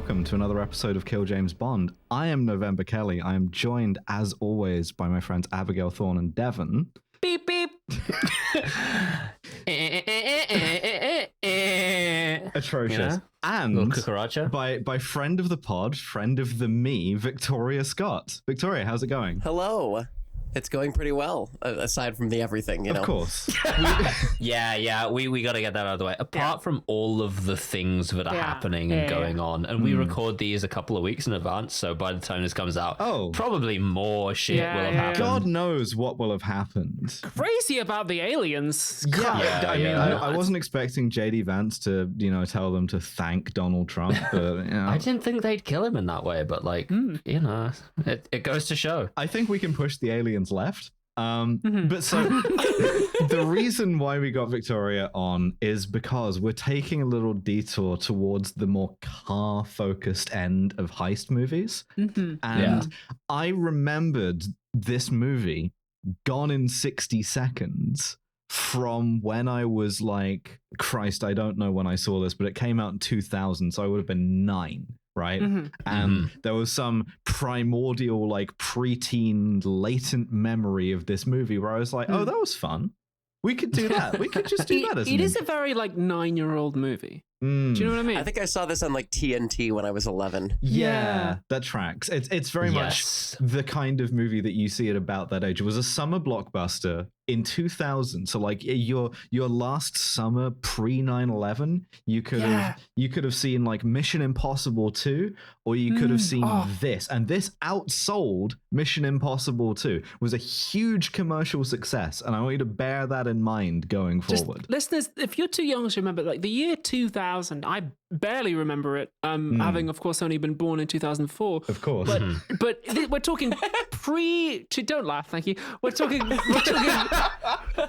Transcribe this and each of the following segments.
welcome to another episode of Kill James Bond. I am November Kelly. I am joined, as always, by my friends Abigail Thorne and Devon. Beep, beep. Atrocious. Yeah. And cucaracha. by friend of the pod, friend of the me, Victoria Scott. Victoria, how's it going? Hello. It's going pretty well, aside from the everything, you know. Of course. Yeah, we got to get that out of the way. Apart from all of the things that are happening and going on, and we record these a couple of weeks in advance, so by the time this comes out, probably more shit will have happened. God knows what will have happened. Crazy about the aliens. I wasn't expecting JD Vance to, tell them to thank Donald Trump, but I didn't think they'd kill him in that way, but it goes to show. I think we can push the aliens left. But so the reason why we got Victoria on is because we're taking a little detour towards the more car-focused end of heist movies. And I remembered this movie, Gone in 60 Seconds, from when I was like, Christ, I don't know when I saw this, but it came out in 2000, so I would have been 9. Right. And there was some primordial, like preteen latent memory of this movie where I was like, oh, that was fun. We could do that. We could just do that. It is a very like 9-year-old movie. Do you know what I mean? I think I saw this on like TNT when I was 11. Yeah, that tracks. It's very much the kind of movie that you see at about that age. It was a summer blockbuster in 2000. So like your last summer pre 9/11, you could have seen like Mission Impossible 2, or you could have seen this, and this outsold Mission Impossible 2. Was a huge commercial success, and I want you to bear that in mind going forward. Listeners, if you're too young to remember, like the year 2000, I barely remember it, having of course only been born in 2004. Of course, but we're talking don't laugh, thank you. We're talking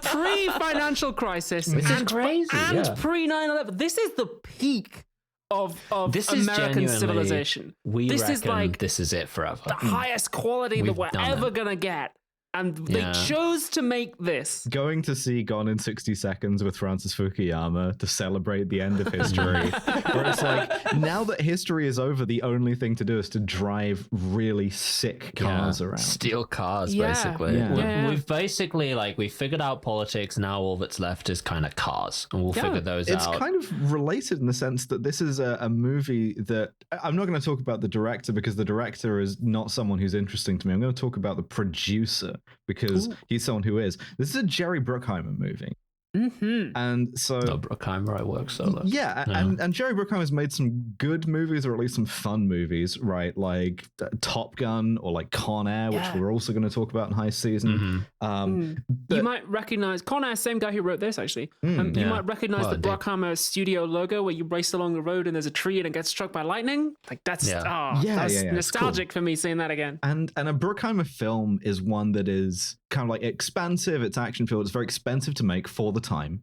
pre-financial crisis, this is crazy, and pre 9/11. This is the peak of this American civilization. This is like this is it forever. The highest quality that we're ever gonna get. And they chose to make this. Going to see Gone in 60 Seconds with Francis Fukuyama to celebrate the end of history. Where it's like, now that history is over, the only thing to do is to drive really sick cars around. Steal cars, basically. We've basically, we figured out politics. Now all that's left is kind of cars. And we'll figure those out. It's kind of related in the sense that this is a movie that... I'm not going to talk about the director because the director is not someone who's interesting to me. I'm going to talk about the producer, because he's someone who is. This is a Jerry Bruckheimer movie. And so Bruckheimer, I work solo. And Jerry Bruckheimer's made some good movies, or at least some fun movies, right? Like Top Gun or like Con Air, which we're also going to talk about in Heist Season. You might recognize Con Air, same guy who wrote this actually. You might recognize the Bruckheimer studio logo where you race along the road and there's a tree and it gets struck by lightning. Like that's nostalgic for me seeing that again. And a Bruckheimer film is one that is kind of like expansive. It's action filled. It's very expensive to make for the time,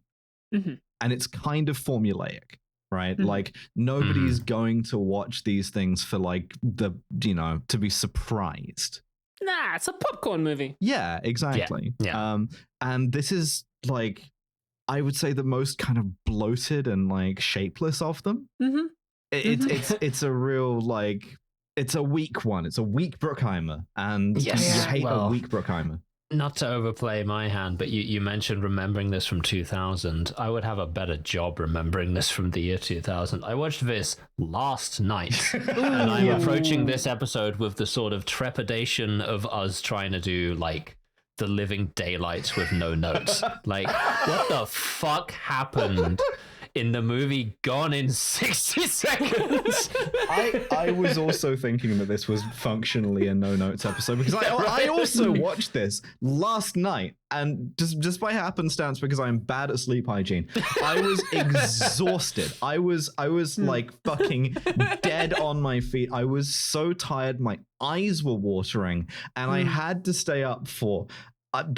and it's kind of formulaic, right? Like nobody's going to watch these things for like to be surprised. Nah, it's a popcorn movie. Yeah, exactly. And this is like, I would say, the most kind of bloated and like shapeless of them. It's a real like, it's a weak one. It's a weak Bruckheimer, and you hate a weak Bruckheimer. Not to overplay my hand, but you mentioned remembering this from 2000. I would have a better job remembering this from the year 2000. I watched this last night, and I'm approaching this episode with the sort of trepidation of us trying to do like the living daylights with no notes. Like, what the fuck happened in the movie Gone in 60 Seconds? I was also thinking that this was functionally a no notes episode, because I also watched this last night, and just by happenstance, because I'm bad at sleep hygiene, I was exhausted. I was like fucking dead on my feet. I was so tired, my eyes were watering, and I had to stay up for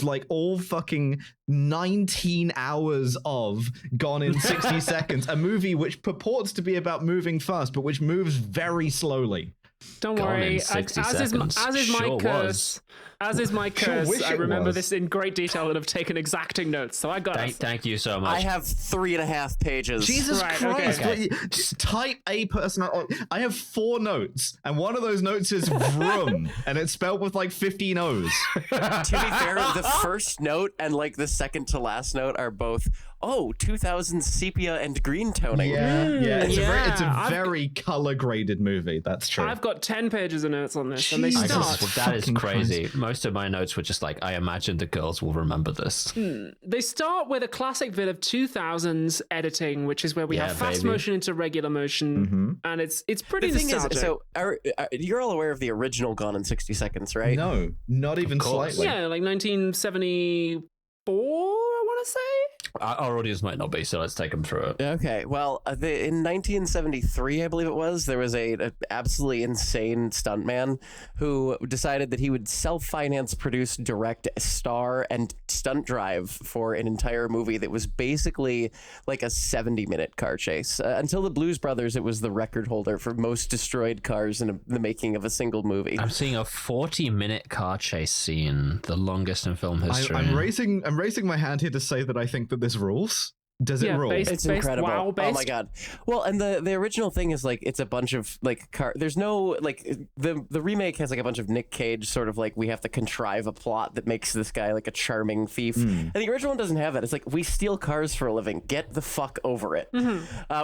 like all fucking 19 hours of Gone in 60 Seconds, a movie which purports to be about moving fast, but which moves very slowly. Don't worry, as is my curse. As is my curse, wish I it remember was. this in great detail and have taken exacting notes. So I got Thank you so much. I have 3.5 pages. Jesus Right, Christ! okay. Just type a person. I have 4 notes, and one of those notes is vroom, and it's spelled with like 15 O's. To be fair, the first note and like the second to last note are both 2000 sepia and green toning. Yeah. It's a I've very color graded movie. That's true. I've got 10 pages of notes on this, and they Jesus. start. Well, that is Fucking crazy. Christ. Most of my notes were just like, I imagine the girls will remember this. They start with a classic bit of 2000s editing, which is where we have fast baby. motion into regular motion, and it's pretty The thing nostalgic. is, so you're all aware of the original Gone in 60 Seconds, right? No, not even course. slightly. yeah, like 1974, I want to say. Our audience might not be, so let's take them through it. Okay, well, in 1973, I believe it was, there was a absolutely insane stuntman who decided that he would self-finance, produce, direct, star, and stunt drive for an entire movie that was basically like a 70-minute car chase. Until the Blues Brothers, it was the record holder for most destroyed cars in the making of a single movie. I'm seeing a 40-minute car chase scene, the longest in film history. I'm raising my hand here to say that I think that this rules. Does it rule? based- It's incredible. wow, Oh my based. god. Well, and the original thing is like it's a bunch of like there's no like the remake has like a bunch of Nick Cage sort of like we have to contrive a plot that makes this guy like a charming thief. And the original one doesn't have that. It's like we steal cars for a living. Get the fuck over it.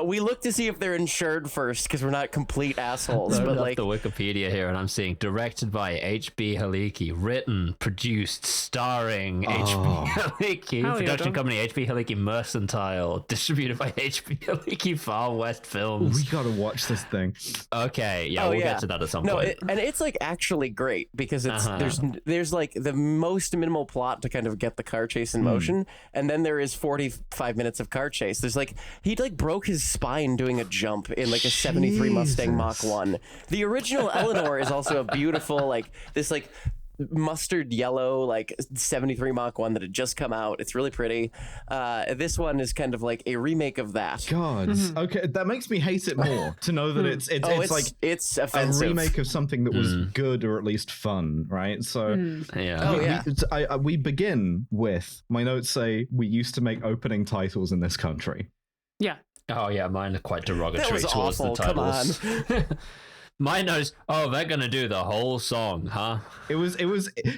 We look to see if they're insured first because we're not complete assholes. Load But up like the Wikipedia here, and I'm seeing directed by H.B. Haliki, written, produced, starring H.B. Haliki, Hell yeah, production dog. company H.B. Haliki Mercantile, distributed by H.B. Haliki Far West Films. We gotta watch this thing. Okay, yeah, we'll get to that at some no, point. and it's like actually great because it's there's like the most minimal plot to kind of get the car chase in motion, and then there is 45 minutes of car chase. There's like he like broke his spine doing a jump in like a 73 Mustang Mach 1. The original Eleanor is also a beautiful like this like mustard yellow like 73 Mach 1 that had just come out. It's really pretty. This one is kind of like a remake of that. God. Okay, that makes me hate it more to know that it's like it's a offensive. remake of something that was good or at least fun, right? So Yeah. Oh, yeah. we begin with my notes say we used to make opening titles in this country. Yeah. Oh yeah, mine are quite derogatory That was towards awful. the Come titles. Mine knows. Oh, they're gonna do the whole song, huh? It was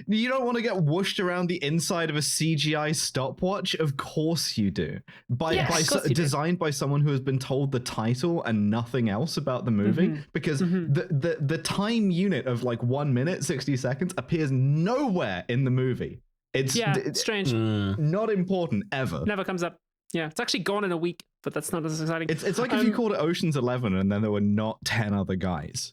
you don't want to get whooshed around the inside of a CGI stopwatch? Of course you do. Designed by someone who has been told the title and nothing else about the movie, because the time unit of like 1 minute 60 seconds appears nowhere in the movie. It's strange. not important ever. Never comes up. Yeah, it's actually gone in a week, but that's not as exciting. It's like if you called it Ocean's 11 and then there were not 10 other guys.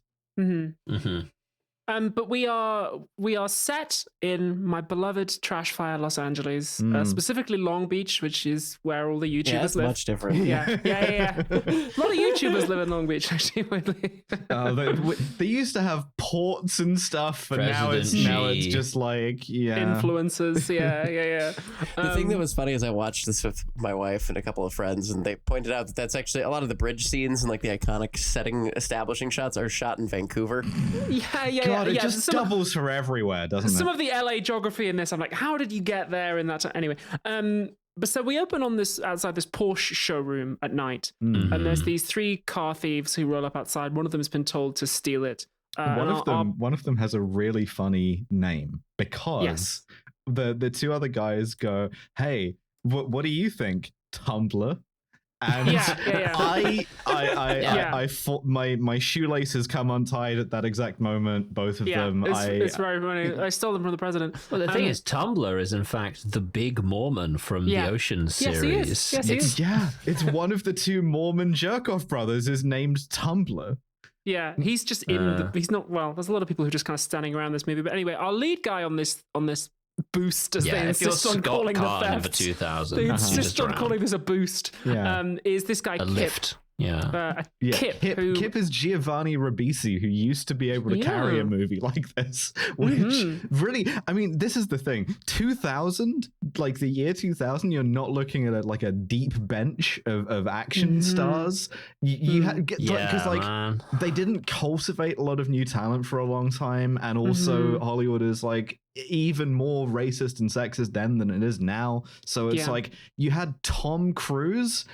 But we are set in my beloved trash fire Los Angeles, specifically Long Beach, which is where all the YouTubers Yeah, it's live. much different. Yeah. A lot of YouTubers live in Long Beach, actually. Weirdly. They used to have ports and stuff, and now it's just like Influencers. Yeah. The thing that was funny is I watched this with my wife and a couple of friends, and they pointed out that that's actually a lot of the bridge scenes and like the iconic setting establishing shots are shot in Vancouver. God, it just doubles for everywhere, doesn't it? Some of the LA geography in this, I'm like, how did you get there in that time? Anyway, but so we open on this outside this Porsche showroom at night, and there's these 3 car thieves who roll up outside. One of them has been told to steal it. One of them has a really funny name because the 2 other guys go, "Hey, what do you think, Tumblr?" And I thought my shoelaces come untied at that exact moment. Both of them. It's very funny. I stole them from the president. Well, the thing is, Tumblr is in fact the big Mormon from the Ocean series. Yes, he is. Yeah, it's one of the 2 Mormon jerk-off brothers is named Tumblr. Yeah, he's just in. He's not. Well, there's a lot of people who are just kind of standing around this movie. But anyway, our lead guy on this boost, as they insist on calling the theft. For 2000, They insist on calling this a boost. Yeah. Is this guy a Kip? lift. Yeah. Kip is Giovanni Ribisi, who used to be able to carry a movie like this, which really, I mean, this is the thing. 2000, like the year 2000, you're not looking at like a deep bench of action stars. You had because like they didn't cultivate a lot of new talent for a long time, and also Hollywood is like even more racist and sexist then than it is now. So it's like you had Tom Cruise,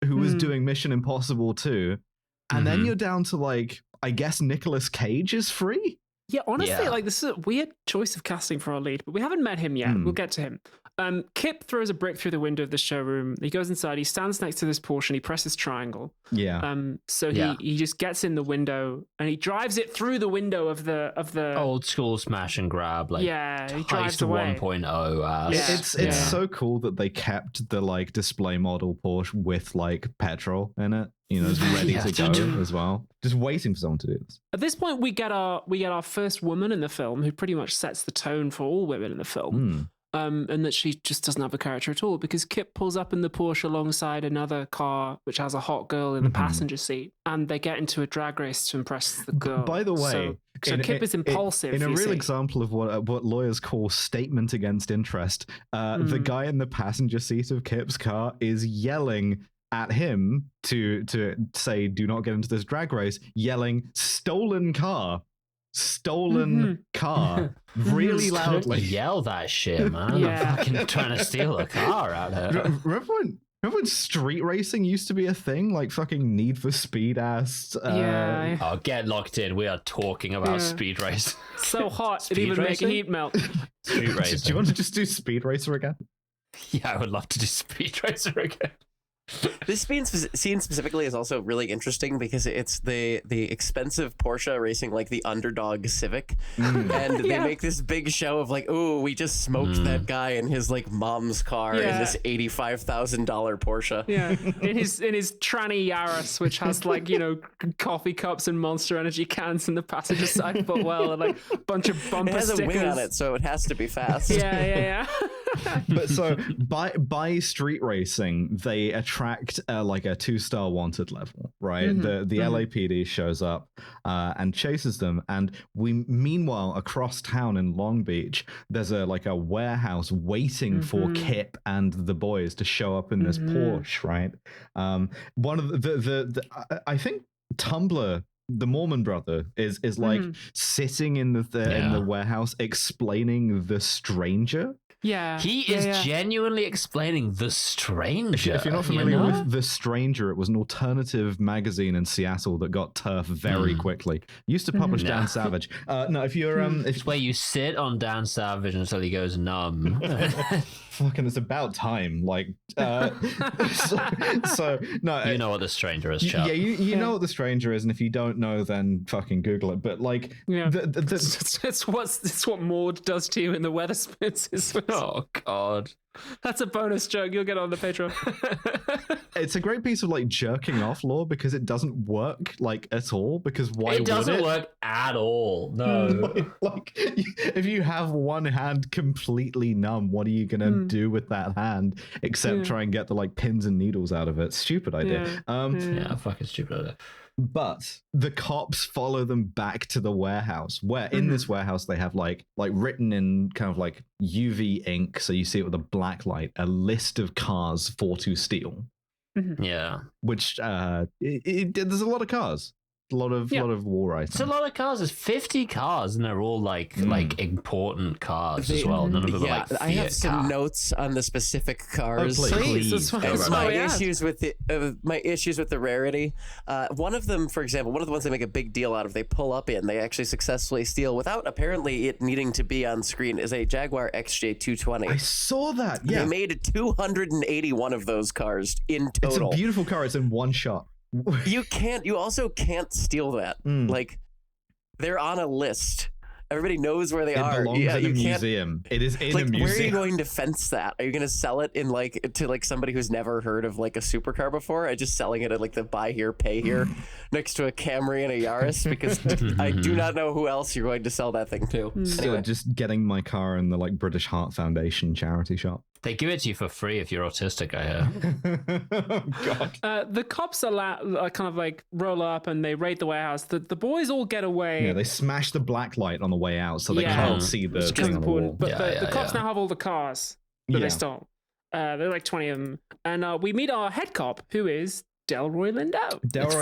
who was doing Mission Impossible 2, and then you're down to like, I guess Nicolas Cage is free. Yeah, honestly, like this is a weird choice of casting for our lead, but we haven't met him yet. We'll get to him. Kip throws a brick through the window of the showroom. He goes inside. He stands next to this Porsche and he presses triangle. Yeah. So he just gets in the window and he drives it through the window of the old school smash and grab. Like he drives away. 1.0. It's so cool that they kept the like display model Porsche with like petrol in it. You know, it's ready to go as well. Just waiting for someone to do this. At this point, we get our first woman in the film who pretty much sets the tone for all women in the film. And that she just doesn't have a character at all, because Kip pulls up in the Porsche alongside another car which has a hot girl in the passenger seat, and they get into a drag race to impress the girl. By the way, so Kip is impulsive. In a real example of what lawyers call statement against interest, the guy in the passenger seat of Kip's car is yelling at him to say, "Do not get into this drag race," yelling "stolen car." Really loudly. Yell that shit, man. I'm fucking trying to steal a car out of her. Remember when street racing used to be a thing? Like fucking Need for Speed ass. Oh, get locked in. We are talking about speed race. So hot, it even make a heat melt. Street racing. Do you want to just do Speed Racer again? Yeah, I would love to do Speed Racer again. This scene specifically is also really interesting because it's the expensive Porsche racing like the underdog Civic, and they make this big show of like, oh, we just smoked that guy in his like mom's car in this $85,000 Porsche. Yeah, in his tranny Yaris, which has like, you know, coffee cups and Monster Energy cans in the passenger side footwell, and like a bunch of bumper stickers. It has a wing on it, so it has to be fast. Yeah. But so by street racing, they attract like a 2-star wanted level, right? The LAPD shows up and chases them, and meanwhile across town in Long Beach, there's a warehouse waiting for Kip and the boys to show up in this Porsche, right? One of the I think Tumblr, the Mormon brother, is like sitting in the warehouse explaining The Stranger. Yeah, he is genuinely explaining The Stranger. If you're not familiar with The Stranger, it was an alternative magazine in Seattle that got turf very quickly. Used to publish Dan Savage. No, if you're it's where you sit on Dan Savage until he goes numb. Fucking, it's about time. Like, so no, you know what The Stranger is, chap. Yeah, you know what The Stranger is, and if you don't know, then fucking Google it. But like, it's what Maud does to you in the Weatherspoons. Oh God, that's a bonus joke. You'll get on the Patreon. It's a great piece of like jerking off lore because it doesn't work like at all. Because why would it? It doesn't work at all. No. Like, if you have one hand completely numb, what are you gonna do with that hand except try and get the like pins and needles out of it? Stupid idea. Fucking stupid idea. But the cops follow them back to the warehouse, where in this warehouse they have like written in kind of like UV ink, so you see it with a black light, a list of cars to steal. Yeah, which there's a lot of cars. A lot of war items. It's a lot of cars. There's 50 cars, and they're all like important cars as well. None of them are like Fiat I have some notes on the specific cars. Oh, please. My issues with the rarity. One of them, for example, one of the ones they make a big deal out of, they pull up in, they actually successfully steal without apparently it needing to be on screen, is a Jaguar XJ220. I saw that. Yeah, they made 281 of those cars in total. It's a beautiful car. It's in one shot. You also can't steal that. Like, they're on a list. Everybody knows where they are. It belongs in a museum. It is in a museum. Where are you going to fence that? Are you going to sell it in to somebody who's never heard of like a supercar before? Or just selling it at like the buy here, pay here next to a Camry and a Yaris? Because I do not know who else you're going to sell that thing to. So just getting my car in the like British Heart Foundation charity shop. They give it to you for free if you're autistic, I hear. God. The cops kind of like roll up and they raid the warehouse. The boys all get away. Yeah, they smash the black light on the way out so they can't see the thing on the wall. But the cops now have all the cars that they stole. There are like 20 of them. And we meet our head cop, who is Delroy Lindo.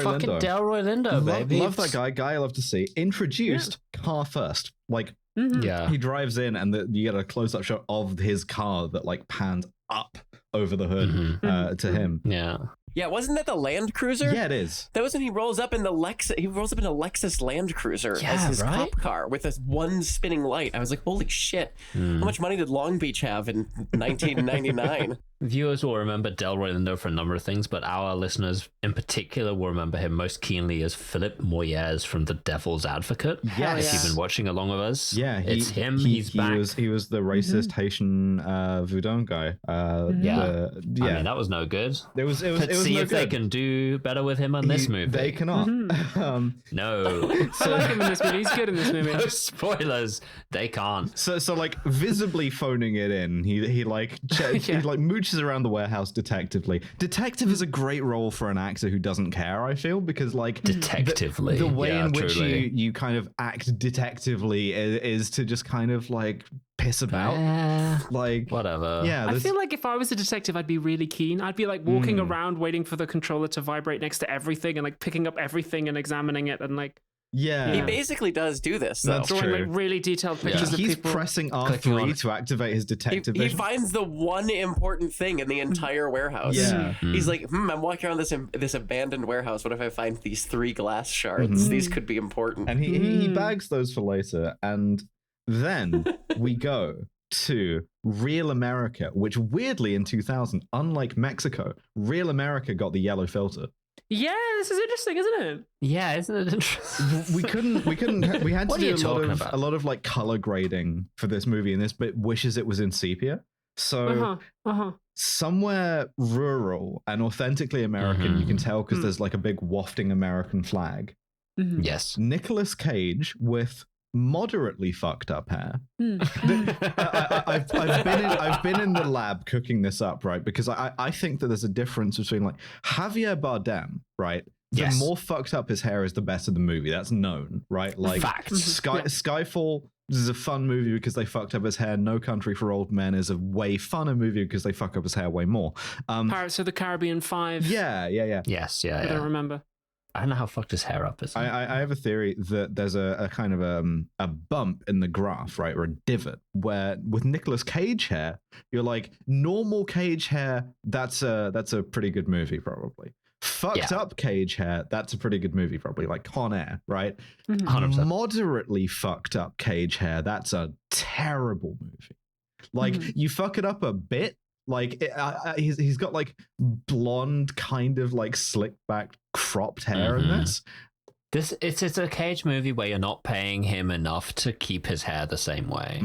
Fucking Delroy Lindo, baby. Love that guy. Guy I love to see. Introduced car first. Like, he drives in and you get a close-up shot of his car that like pans up over the hood to him. Yeah, wasn't that the Land Cruiser? Yeah, it is. That was when he rolls up in the Lexus. He rolls up in a Lexus Land Cruiser as his cop car with this one spinning light. I was like, holy shit! How much money did Long Beach have in 1999? Viewers will remember Delroy Lindo for a number of things, but our listeners in particular will remember him most keenly as Philip Moyes from The Devil's Advocate. Yes. If you've been watching along with us. Yeah, it's him. He's back. He was the racist Haitian Voudon guy. I mean, that was no good. It was Let's see no if they can do better with him in this movie. They cannot. No. I like him in this movie. He's good in this movie. No spoilers. They can't. So like visibly phoning it in. He like he like mooches around the warehouse detectively. Detective is a great role for an actor who doesn't care, I feel, because like detectively the way in which you kind of act detectively is to just kind of like piss about, like whatever. Yeah, I feel like if I was a detective, I'd be really keen. I'd be like walking around waiting for the controller to vibrate next to everything and like picking up everything and examining it and like. Yeah, he basically does do this, though. That's drawing true. like really detailed pictures of He's people. pressing R3 to activate his detective He vision. finds the one important thing in the entire warehouse. Yeah. He's like, I'm walking around this abandoned warehouse. What if I find these 3 glass shards? These could be important. And he bags those for later. And then we go to Real America, which weirdly in 2000, unlike Mexico, Real America got the yellow filter. Yeah, this is interesting, isn't it? Yeah, isn't it interesting? We had to do a lot of like color grading for this movie, and this bit wishes it was in sepia. So somewhere rural and authentically American, you can tell because there's like a big wafting American flag. Yes. Nicolas Cage with moderately fucked up hair. I've been in the lab cooking this up, right? Because I think that there's a difference between like Javier Bardem, right? The more fucked up his hair is, the better the movie. That's known, right? Like Skyfall is a fun movie because they fucked up his hair. No Country for Old Men is a way funner movie because they fuck up his hair way more. Pirates of the Caribbean 5. Yeah. Yes, I don't remember. I don't know how fucked his hair up is. I have a theory that there's a kind of a bump in the graph, right, or a divot, where with Nicolas Cage hair, you're like, normal Cage hair, that's a pretty good movie, probably. Fucked up Cage hair, that's a pretty good movie, probably, like Con Air, right? 100%. Moderately fucked up Cage hair, that's a terrible movie. Like, you fuck it up a bit, like he's got like blonde kind of like slick back cropped hair in this. It's a Cage movie where you're not paying him enough to keep his hair the same way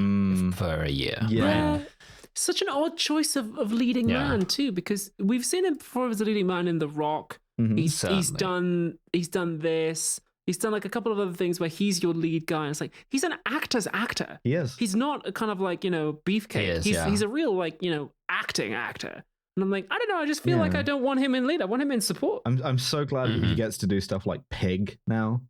for a year. Yeah. Right? Such an odd choice of leading man too, because we've seen him before as a leading man in The Rock. He's done this. He's done like a couple of other things where he's your lead guy. And it's like, he's an actor's actor. He is. He's not a kind of like, beefcake. He's a real like, acting actor. And I'm like, I don't know. I just feel like I don't want him in lead. I want him in support. I'm so glad that he gets to do stuff like Pig now.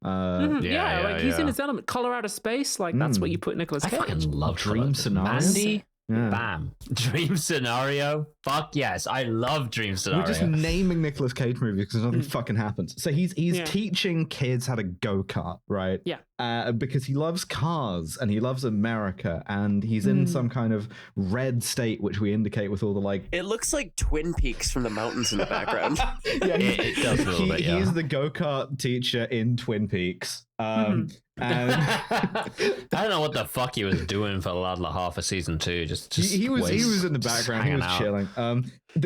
He's in his element. Color Out of Space. Like that's what you put Nicolas Cage. I fucking love Dream Scenario. Mandy. Bam. Dream Scenario. Fuck yes. I love Dream Scenario. We're just naming Nicolas Cage movies because nothing fucking happens. So he's teaching kids how to go-kart, right? Yeah. Because he loves cars and he loves America and he's in some kind of red state, which we indicate with all the like... It looks like Twin Peaks from the mountains in the background. It does a little bit, yeah. He's the go-kart teacher in Twin Peaks. And I don't know what the fuck he was doing for the latter half of season 2. He was in the background. He was out. chilling.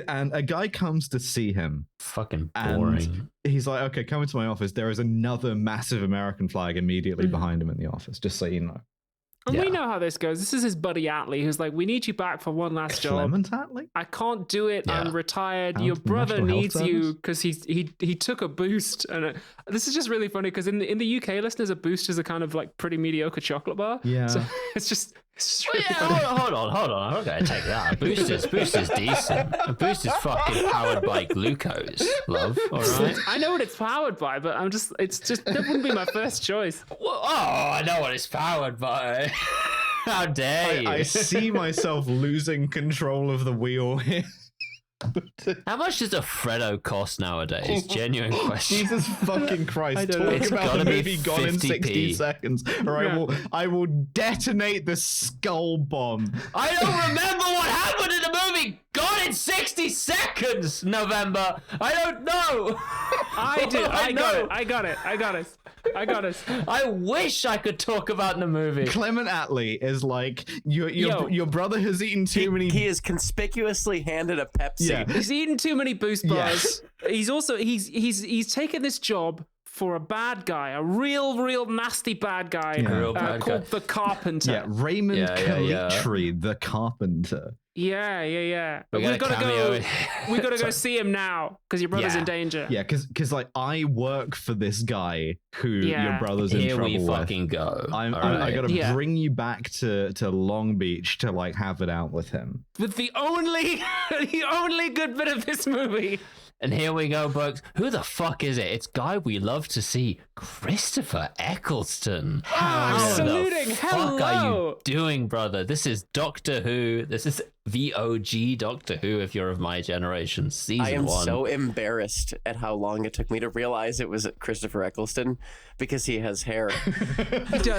And a guy comes to see him. Fucking boring. And he's like, okay, come into my office. There is another massive American flag immediately behind him in the office, just so you know. And we know how this goes. This is his buddy Atlee, who's like, we need you back for one last job. Clement Atlee? I can't do it. I'm retired. Your brother needs you because he took a boost. And this is just really funny because in the UK, listeners, a boost is a kind of like pretty mediocre chocolate bar. Yeah. So it's Well, yeah, hold on. I'm not going to take that. Boost is decent. A Boost is fucking powered by glucose, love. All right. I know what it's powered by, but that wouldn't be my first choice. Well, I know what it's powered by. How dare you? I see myself losing control of the wheel here. How much does a Freddo cost nowadays? Genuine question. Jesus fucking Christ. Talk about the movie Gone in 60 seconds, or I will detonate the skull bomb. I don't remember what happened in the movie Gone in 60 seconds, November. I don't know. I do. I got it. I wish I could talk about the movie. Clement Attlee is like, your brother has eaten too many... He is conspicuously handed a Pepsi. Yeah. He's eaten too many Boost bars. Yes. He's also, he's taken this job for a bad guy, a real nasty bad guy called the Carpenter. Yeah, Raymond Calitri, the Carpenter. Yeah. We gotta go see him now because your brother's in danger. Yeah, because like I work for this guy who your brother's in trouble with. Here we fucking go. I gotta bring you back to Long Beach to like have it out with him. With the only good bit of this movie. And here we go, Bugs. Who the fuck is it? It's guy we love to see, Christopher Eccleston. Saluting. Hello. What are you doing, brother? This is Doctor Who. This is VOG Doctor Who, if you're of my generation. Season 1. I am so embarrassed at how long it took me to realize it was Christopher Eccleston because he has hair.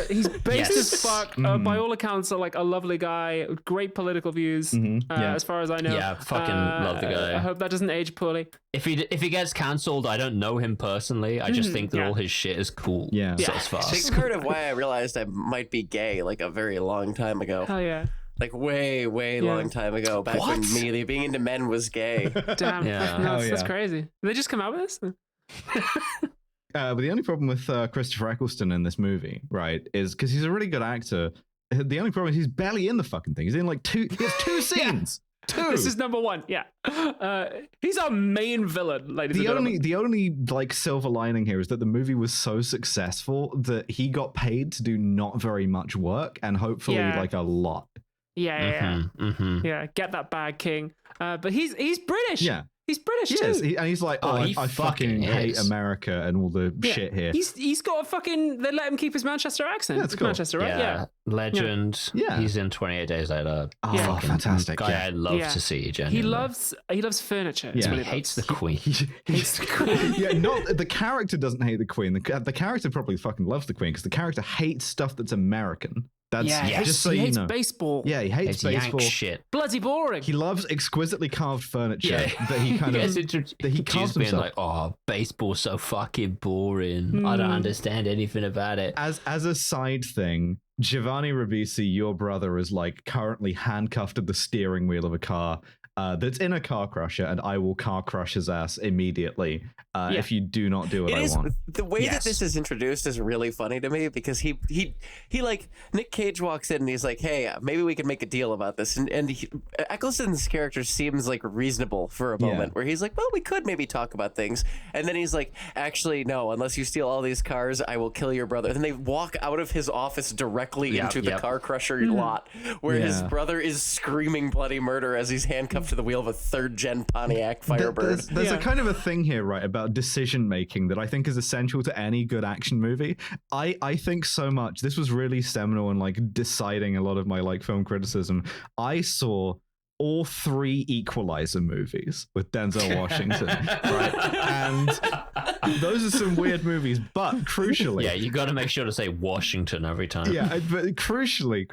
He's based as fuck. By all accounts, like a lovely guy, great political views, as far as I know. Yeah, fucking love the guy. I hope that doesn't age poorly. If he gets cancelled, I don't know him personally. I just think that all his shit is cool. Yeah. So it's fast. It's part of why I realized I might be gay like a very long time ago. Hell yeah. Like way long time ago, back when me being into men was gay. Damn, that's crazy. Did they just come out with this? But the only problem with Christopher Eccleston in this movie, right, is because he's a really good actor. The only problem is he's barely in the fucking thing. He's in like he has two scenes. Two. This is number one. Yeah, he's our main villain, ladies and gentlemen. The only like silver lining here is that the movie was so successful that he got paid to do not very much work and hopefully like a lot. Yeah. Get that bag, King. But he's British. Yeah. He's British too. And he's like, I fucking hate America and all the shit here. He's got a fucking. They let him keep his Manchester accent. That's cool. Manchester, right? Yeah. Legend. Yeah. He's in 28 Days Later. Oh, fantastic. Guy I love to see. Genuinely. He loves furniture. Yeah. He hates the Queen. He hates the Queen. Yeah, not the character doesn't hate the Queen. The character probably fucking loves the Queen because the character hates stuff that's American. That's just so he hates you know. Baseball. Yeah, he hates baseball. Shit. Bloody boring. He loves exquisitely carved furniture that he kind of that he carves being himself. Like, oh, baseball's so fucking boring. I don't understand anything about it. As a side thing, Giovanni Ribisi, your brother, is like currently handcuffed to the steering wheel of a car that's in a car crusher, and I will car crush his ass immediately if you do not do what I want. The way that this is introduced is really funny to me because he like Nick Cage walks in and he's like, hey, maybe we can make a deal about this, and Eccleston's character seems like reasonable for a moment where he's like, well, we could maybe talk about things, and then he's like, actually no, unless you steal all these cars, I will kill your brother. And then they walk out of his office directly into the car crusher lot where his brother is screaming bloody murder as he's handcuffed to the wheel of a third-gen Pontiac Firebird. There's a kind of a thing here, right, about decision making that I think is essential to any good action movie. I think so much. This was really seminal in like deciding a lot of my like film criticism. I saw all 3 Equalizer movies with Denzel Washington, right? And those are some weird movies, but crucially, you got to make sure to say Washington every time. Yeah, but crucially,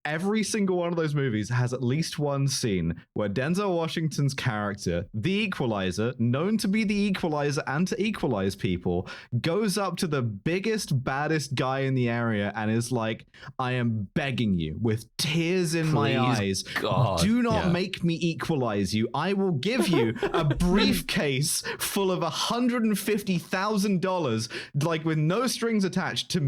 every single one of those movies has at least one scene where Denzel Washington's character, the Equalizer, known to be the Equalizer and to equalize people, goes up to the biggest, baddest guy in the area and is like, I am begging you with tears in my eyes, God. Do not make me equalize you. I will give you a briefcase full of $150,000, like with no strings attached, to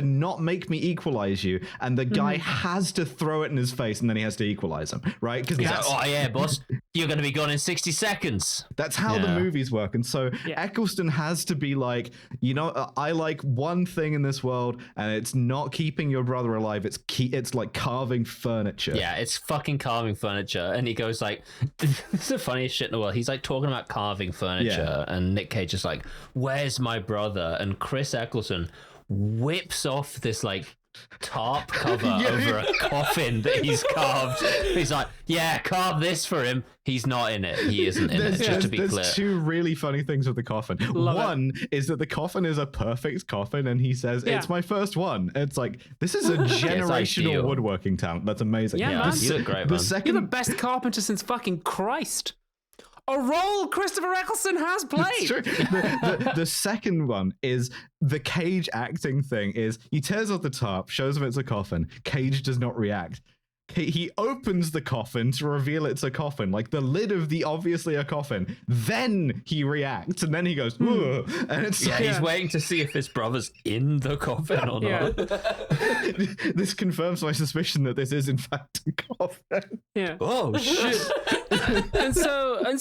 not make me equalize you. And the guy has to throw it in his face, and then he has to equalize him, right? Because that's like, oh yeah, boss. you're going to be gone in 60 seconds. That's how the movies work. And so Eccleston has to be like, I like one thing in this world, and it's not keeping your brother alive. It's like carving furniture. Yeah, it's fucking carving furniture. And he goes like, this is the funniest shit in the world. He's like talking about carving furniture, and Nick Cage is like, where's my brother? And Chris Eccleston whips off this like tarp cover over a coffin that he's carved. He's like, yeah, carve this for him. He's not in it. He isn't in it, just to be clear. There's two really funny things with the coffin. One is that the coffin is a perfect coffin, and he says, it's my first one. It's like, this is a generational woodworking talent. That's amazing. Yeah, man. You look great, man. You're the best carpenter since fucking Christ. A role Christopher Eccleston has played. It's true. The second one is the Cage acting thing is he tears off the tarp, shows him it's a coffin. Cage does not react. He opens the coffin to reveal it's a coffin, like the lid of the obviously a coffin. Then he reacts, and then he goes, "Ugh." And it's he's waiting to see if his brother's in the coffin or not. This confirms my suspicion that this is in fact a coffin. Yeah. Oh shit. and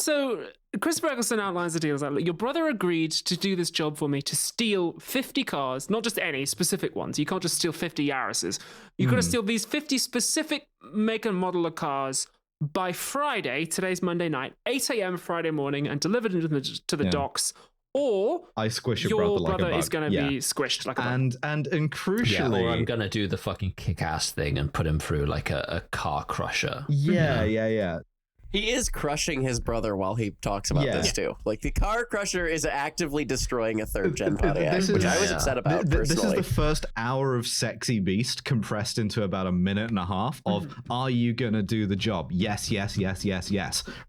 so Christopher Eccleston outlines the deal. Like, look, your brother agreed to do this job for me, to steal 50 cars, not just any specific ones. You can't just steal 50 Yaris's. You've got to steal these 50 specific make and model of cars by Friday. Today's Monday night, 8 a.m. Friday morning, and delivered into to the docks. Or I squish your brother brother like a bug. is going to be squished like a bug. And crucially, or I'm going to do the fucking kick-ass thing and put him through like a car crusher. Yeah. He is crushing his brother while he talks about this too. Like the car crusher is actively destroying a third gen Pontiac, which I was upset about personally. This is the first hour of Sexy Beast compressed into about a minute and a half of are you gonna do the job? Yes,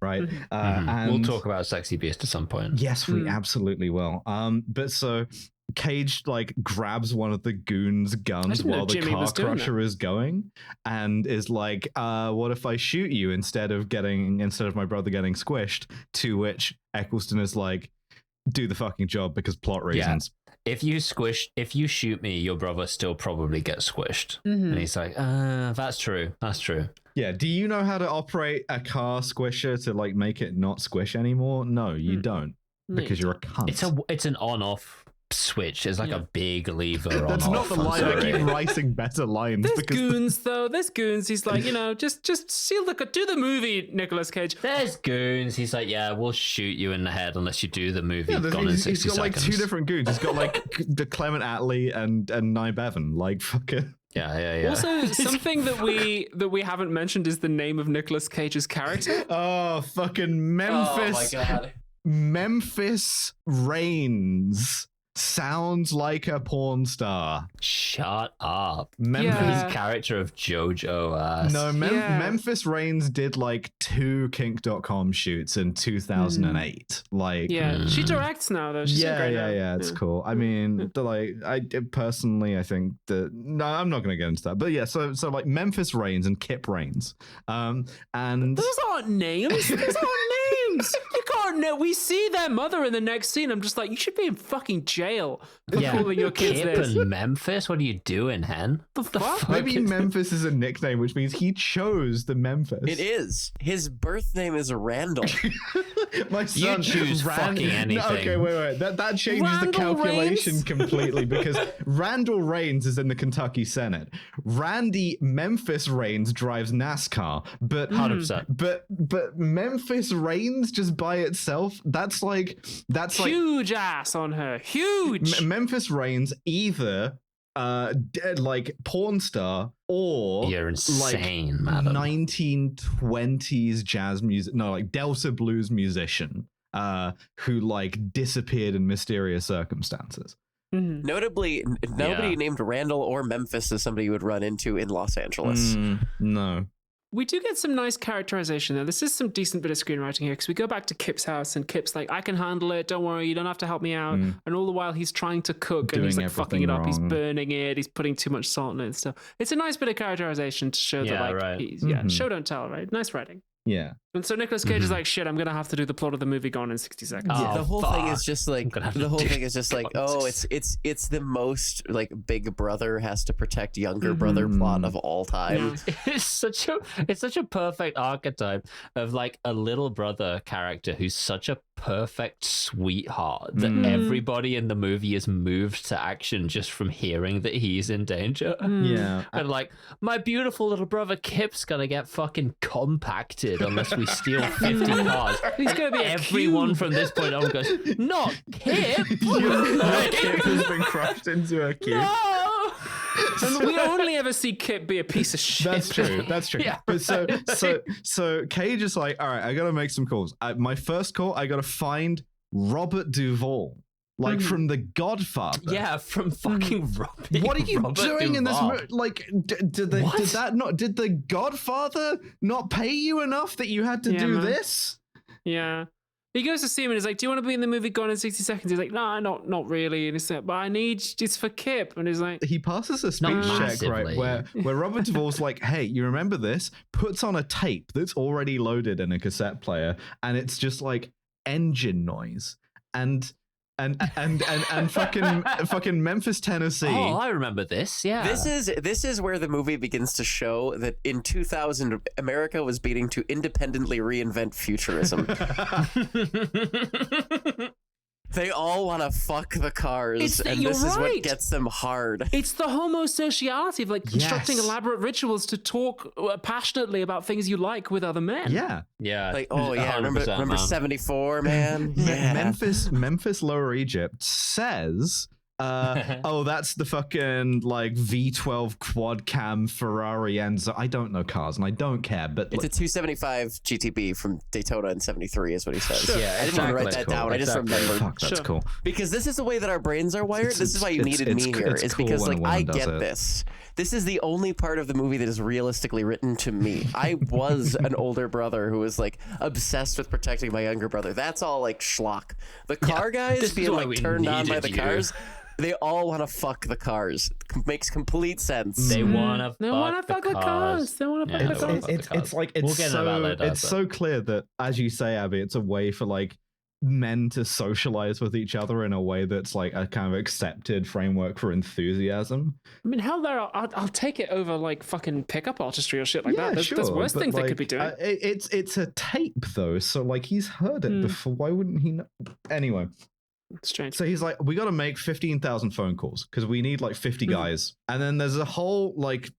right? And we'll talk about Sexy Beast at some point. Yes, we absolutely will. But so Cage like grabs one of the goons' guns while the car crusher is going, and is like, "What if I shoot you instead of my brother getting squished?" To which Eccleston is like, "Do the fucking job because plot reasons." Yeah. If you shoot me, your brother still probably gets squished. And he's like, that's true. Yeah. Do you know how to operate a car squisher to like make it not squish anymore? No, you don't, because you're a cunt. It's an on-off switch. Is like a big lever. That's not the line. I keep writing better lines. There's goons. He's like, just seal do the movie, Nicolas Cage. There's goons. He's like, yeah, we'll shoot you in the head unless you do the movie. Yeah, Gone in 60 he's got like seconds. two different goons. He's got like the Clement Attlee and Nye Bevan. Like fucking. Yeah. Also, something that we haven't mentioned is the name of Nicolas Cage's character. Oh, fucking Memphis. Oh my god. Memphis Reigns. Sounds like a porn star. Shut up. Memphis character of JoJo. No, Memphis Reigns did like 2 kink.com shoots in 2008. Like, she directs now though. She's yeah. It's cool. I mean, I personally, I think that I'm not going to get into that. But yeah, so like Memphis Reigns and Kip Reigns, and those aren't names. You can't know. We see their mother in the next scene. I'm just like, you should be in fucking jail for calling your kids Kip this. and Memphis? What are you doing, Hen? The fuck? Maybe Memphis is a nickname, which means he chose the Memphis. It is. His birth name is Randall. My son choose fucking anything. No, okay, wait. That changes Randall the calculation Reigns? Completely because Randall Reigns is in the Kentucky Senate. Randy Memphis Reigns drives NASCAR, but 100%. But Memphis Reigns just by itself, that's like huge ass on her. Huge. Memphis Reigns either like porn star or you're insane, like madam. 1920s jazz music, no, like Delta blues musician who like disappeared in mysterious circumstances. Notably, nobody named Randall or Memphis is somebody you would run into in Los Angeles. No. We do get some nice characterization there. This is some decent bit of screenwriting here because we go back to Kip's house and Kip's like, I can handle it. Don't worry. You don't have to help me out. And all the while he's trying to cook and he's like fucking it up. He's burning it. He's putting too much salt in it and stuff. It's a nice bit of characterization to show that like, show don't tell, right? Nice writing. Yeah. And so Nicolas Cage is like, shit, I'm gonna have to do the plot of the movie Gone in 60 Seconds. Yeah, the whole thing is just like oh, it's the most like big brother has to protect younger brother plot of all time. Yeah. It's such a perfect archetype of like a little brother character who's such a perfect sweetheart that everybody in the movie is moved to action just from hearing that he's in danger. Yeah. And like, my beautiful little brother Kip's gonna get fucking compacted unless we steal 50 cars. He's gonna be everyone from this point on goes, not Kip. Kip has been crushed into a cube. No. And we only ever see Kip be a piece of shit. That's true. Yeah, But so Cage is like, all right, I gotta make some calls. My first call, I gotta find Robert Duvall, like from The Godfather. Yeah, from fucking Robert. What are you doing in this Duvall. movie? Like, did The Godfather not pay you enough that you had to do this? Yeah. He goes to see him and he's like, do you want to be in the movie Gone in 60 Seconds? He's like, no, not really. And he's like, but I need it's for Kip. And he's like, he passes a speech check, right, where Robert Duvall's like, hey, you remember this? Puts on a tape that's already loaded in a cassette player, and it's just like engine noise. And fucking Memphis, Tennessee. Oh, I remember this. Yeah. This is where the movie begins to show that in 2000 America was beginning to independently reinvent futurism. They all want to fuck the cars, and this is what gets them hard. It's the homosociality of like constructing elaborate rituals to talk passionately about things you like with other men. Yeah. Like, oh yeah, remember 74, man? Yeah. Memphis Lower Egypt says, oh, that's the fucking like V12 quad cam Ferrari Enzo. I don't know cars and I don't care, but it's a 275 GTB from Daytona in 73 is what he says. Sure. Yeah, I didn't want to write that down. I just remembered. Fuck, that's cool. Because this is the way that our brains are wired. This is why you needed me here. Is cool because like I get this. This is the only part of the movie that is realistically written to me. I was an older brother who was like obsessed with protecting my younger brother. That's all like schlock. The car guys being like turned on by the cars. They all want to fuck the cars. Makes complete sense. They want to fuck the cars. They want to fuck the cars. It's like it's so clear that, as you say, Abby, it's a way for like men to socialize with each other in a way that's like a kind of accepted framework for enthusiasm. I mean, hell, I'll take it over like fucking pickup artistry or shit like that. There's worse things they could be doing. It's a tape though, so like he's heard it before. Why wouldn't he know? Anyway. Strange. So he's like, we got to make 15,000 phone calls because we need like 50 guys. And then there's a whole like,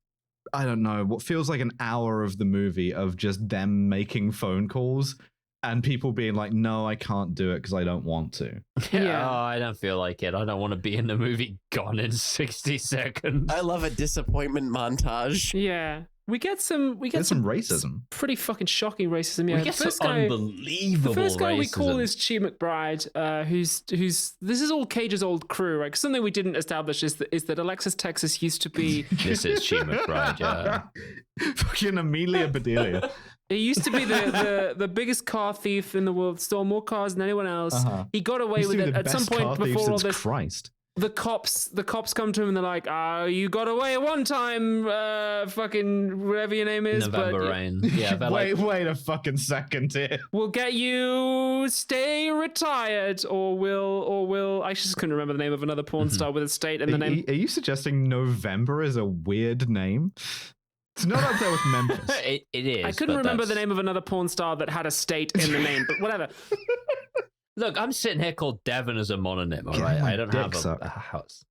I don't know, what feels like an hour of the movie of just them making phone calls and people being like, no, I can't do it because I don't want to. Yeah. Oh, I don't feel like it. I don't want to be in the movie Gone in 60 Seconds. I love a disappointment montage. Yeah. We get some racism. Pretty fucking shocking racism. Yeah, we get some unbelievable racism. The first guy we call is Chi McBride, who's this is all Cage's old crew, right? Something we didn't establish is that Alexis, Texas used to be. This is Chi McBride, yeah. Fucking Amelia Bedelia. He used to be the biggest car thief in the world, stole more cars than anyone else. He got away with it at some point before all this. Christ. The cops come to him and they're like, you got away one time, fucking whatever your name is. November Rain. Yeah, wait a fucking second here. We'll get you stay retired, or we'll I just couldn't remember the name of another porn star with a state in the name. Are you suggesting November is a weird name? It's not up there with Memphis. It is. I couldn't remember the name of another porn star that had a state in the name, but whatever. Look, I'm sitting here called Devon as a mononym, all right? I don't have a house.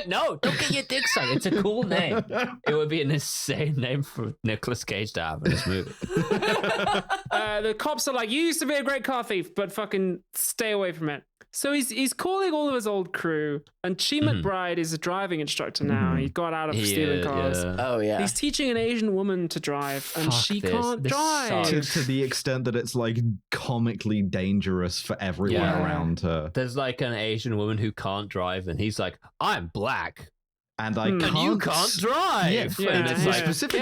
No, don't get your dick sucked. It's a cool name. It would be an insane name for Nicolas Cage to have in this movie. The cops are like, you used to be a great car thief, but fucking stay away from it. So he's calling all of his old crew, and Chi McBride is a driving instructor now. He got out of stealing cars. Yeah. Oh yeah. He's teaching an Asian woman to drive, and she can't drive. To the extent that it's like comically dangerous for everyone around her. There's like an Asian woman who can't drive, and he's like, I'm black. And I can't. And you can't drive. Yeah, and it's like specifically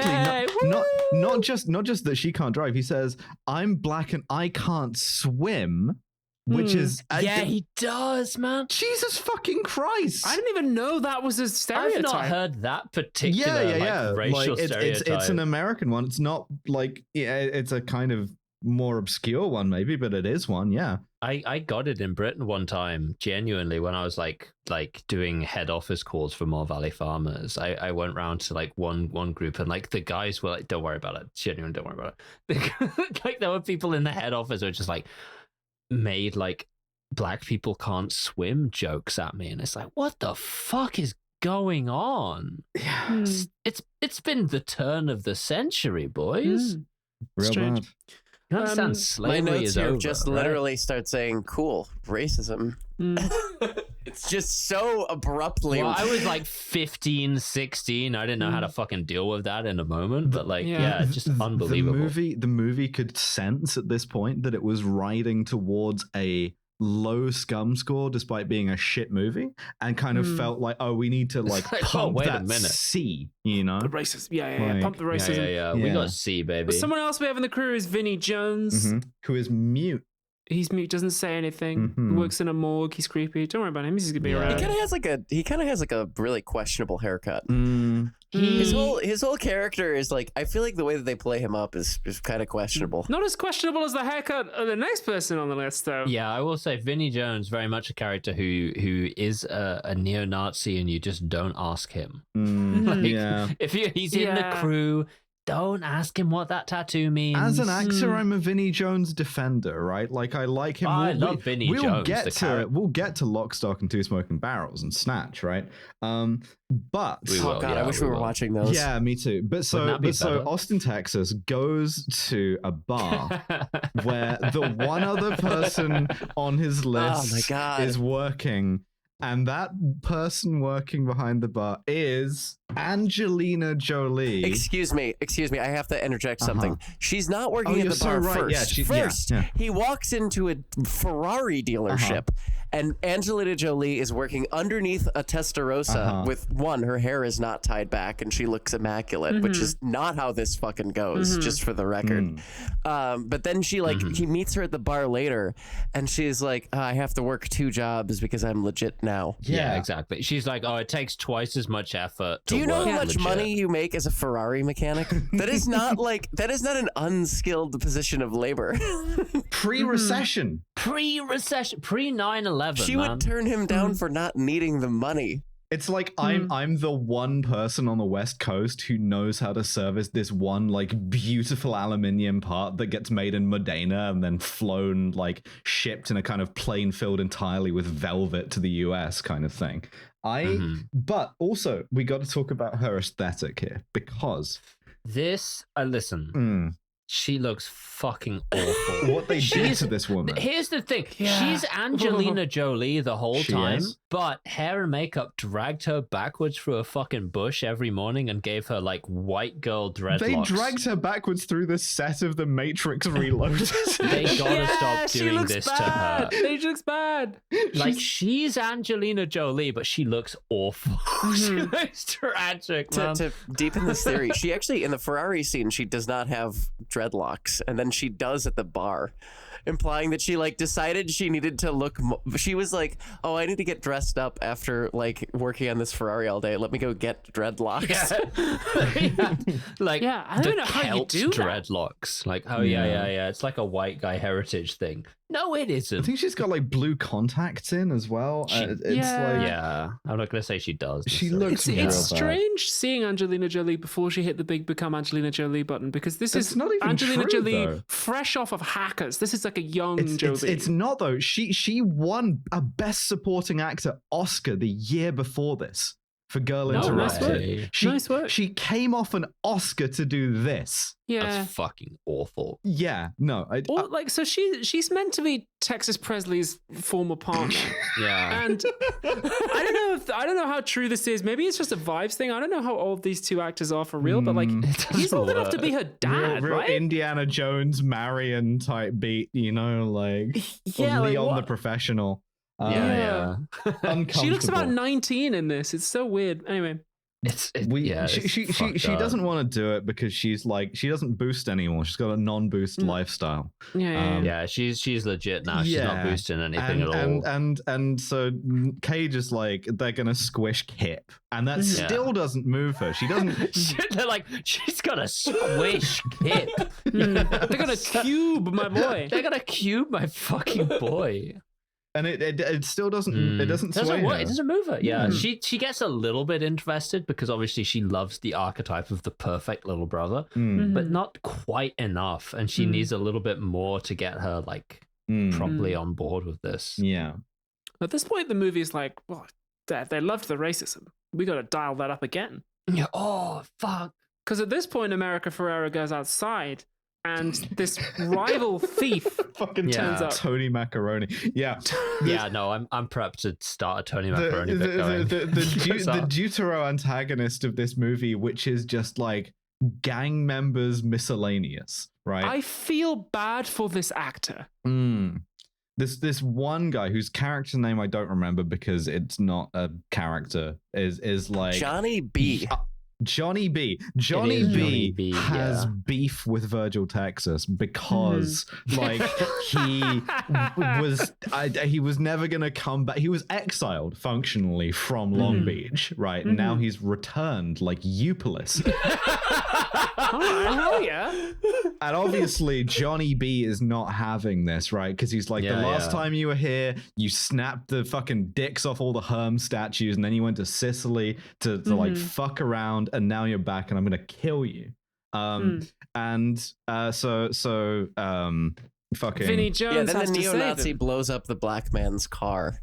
not just that she can't drive. He says, I'm black and I can't swim. which is he does, man. Jesus fucking Christ! I didn't even know that was a stereotype. I've not heard that particular racial stereotype. It's an American one. It's not like it's a kind of more obscure one maybe, but it is one. Yeah. I got it in Britain one time, genuinely, when I was like doing head office calls for More Valley Farmers. I went round to like one group, and like the guys were like, "Don't worry about it, genuinely, don't worry about it." Like there were people in the head office who were just like made like black people can't swim jokes at me, and it's like, what the fuck is going on? Yeah. It's been the turn of the century, boys. Real Strange. bad. You understand, slavery my notes is here over, just right? literally start saying, cool, racism. It's just so abruptly. Well, I was like 15, 16. I didn't know how to fucking deal with that in a moment, but like, yeah, just unbelievable. The movie could sense at this point that it was riding towards a low scum score despite being a shit movie, and kind of felt like, oh, we need to like pump wait a that minute. C, you know? The racism. Pump the racism. Yeah. We got C, baby. But someone else we have in the crew is Vinnie Jones. Who is mute. He's mute, doesn't say anything. He works in a morgue. He's creepy. Don't worry about him. He's just gonna be around. He kind of has like a really questionable haircut. His whole character is like, I feel like the way that they play him up is kind of questionable. Not as questionable as the haircut of the next person on the list, though. Yeah, I will say Vinnie Jones, very much a character who is a neo-Nazi, and you just don't ask him. If he's in the crew, don't ask him what that tattoo means. As an actor, I'm a Vinnie Jones defender, right? Like, I like him. I love Vinnie Jones. We'll get to Lock, Stock, and Two Smoking Barrels and Snatch, right? But I wish we were watching those. Yeah, me too. But so Austin, Texas goes to a bar where the one other person on his list is working. And that person working behind the bar is Angelina Jolie. Excuse me. I have to interject something. She's not working at the bar first. He walks into a Ferrari dealership, and Angelina Jolie is working underneath a Testarossa with her hair is not tied back, and she looks immaculate, which is not how this fucking goes, just for the record. But then she he meets her at the bar later, and she's like, I have to work 2 jobs because I'm legit now. Yeah, exactly. She's like, oh, it takes twice as much effort to Do you know work how much legit. money you make as a Ferrari mechanic? That is not an unskilled position of labor. Pre-recession, pre 9/11. She would turn him down for not needing the money. It's like I'm the one person on the West Coast who knows how to service this one like beautiful aluminium part that gets made in Modena and then flown, like shipped in a kind of plane filled entirely with velvet to the US kind of thing. But also we got to talk about her aesthetic here, because she looks fucking awful. What they did to this woman. Here's the thing. She's Angelina Jolie the whole time, but hair and makeup dragged her backwards through a fucking bush every morning and gave her like white girl dreadlocks. They dragged her backwards through the set of The Matrix Reloaded. They gotta stop doing this to her. She looks bad. Like, she's Angelina Jolie, but she looks awful. She looks tragic, man. To deepen this theory, she actually, in the Ferrari scene, she does not have dreadlocks, and then she does at the bar, implying that she like decided she needed to look she was like, oh, I need to get dressed up after like working on this Ferrari all day, let me go get dreadlocks. Like, I don't know how you do dreadlocks. Like, yeah, it's like a white guy heritage thing. No, it isn't. I think she's got like blue contacts in as well. I'm not gonna say she does. She looks it's strange seeing Angelina Jolie before she hit the big become Angelina Jolie button, because this is not even Angelina true, Jolie though. Fresh off of Hackers. This is like a young Jolie. It's not though. She won a Best Supporting Actor Oscar the year before this for Girl Interrupted. Nice work. She came off an Oscar to do this. Yeah, that's fucking awful. Yeah, no. So she's meant to be Texas Presley's former partner. Yeah, and I don't know how true this is. Maybe it's just a vibes thing. I don't know how old these two actors are for real, but like he's old enough to be her dad, real right? Indiana Jones, Marion type beat, you know, like Leon the Professional. Yeah. Uncomfortable. She looks about 19 in this. It's so weird. Anyway. she doesn't want to do it because she doesn't boost anymore. She's got a non-boost lifestyle. She's legit now. She's not boosting anything at all. And so Cage is like, they're gonna squish Kip, and that still doesn't move her. She doesn't. They're like, she's gonna squish Kip. They're gonna cube my boy. They're gonna cube my fucking boy. And it still doesn't it doesn't sway her. It doesn't move her. Yeah, she gets a little bit invested because obviously she loves the archetype of the perfect little brother, but not quite enough, and she needs a little bit more to get her like properly on board with this. Yeah. At this point, the movie is like, well, they loved the racism. We got to dial that up again. Yeah. Oh fuck. Because at this point, America Ferrera goes outside. And this rival thief fucking turns up. Tony Macaroni. Yeah. Yeah, no, I'm prepped to start a Tony Macaroni bit going. The Deutero antagonist of this movie, which is just like gang members miscellaneous, right? I feel bad for this actor. This one guy whose character name I don't remember because it's not a character is like Johnny B. Johnny B has beef with Virgil, Texas, because like he was never gonna come back. He was exiled functionally from Long Beach, right? Now he's returned like Eupolis. Hell yeah! And obviously Johnny B is not having this, right? Because he's like, the last time you were here, you snapped the fucking dicks off all the Herm statues, and then you went to Sicily to like fuck around, and now you're back, and I'm gonna kill you. And so fucking Vinnie Jones. Then the neo-Nazi blows up the black man's car,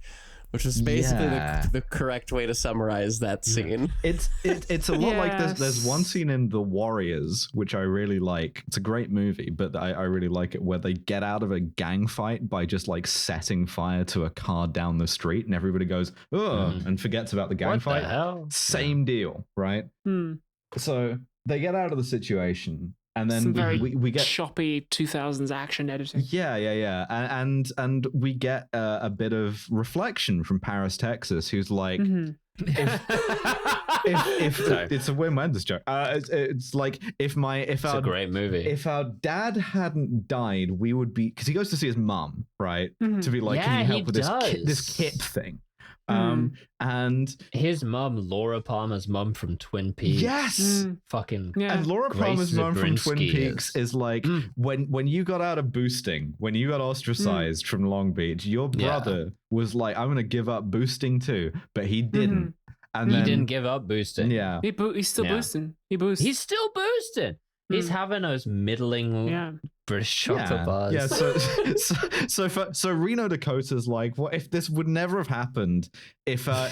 which is basically the correct way to summarize that scene. It's a lot like there's one scene in The Warriors which I really like. It's a great movie, but I really like it, where they get out of a gang fight by just like setting fire to a car down the street, and everybody goes and forgets about the gang fight. The hell? Same deal, right? So they get out of the situation. And then we get choppy 2000s action editing. Yeah. And we get a bit of reflection from Paris, Texas, who's like, if it's a win-win, this joke. It's like it's a great movie. If our dad hadn't died, we would be, because he goes to see his mum, right? To be like, can you help with this Kip thing? And his mum, Laura Palmer's mum from Twin Peaks. Yes. Fucking. Yeah. And Laura Palmer's mum from Twin Peaks is like, when you got out of boosting, when you got ostracized from Long Beach, your brother was like, I'm going to give up boosting too, but he didn't. And he didn't give up boosting. Yeah. He's still boosting. He boosts. He's still boosting. He's having those middling British chocolate bars. Yeah, so Reno Dakota's like, what if this would never have happened if our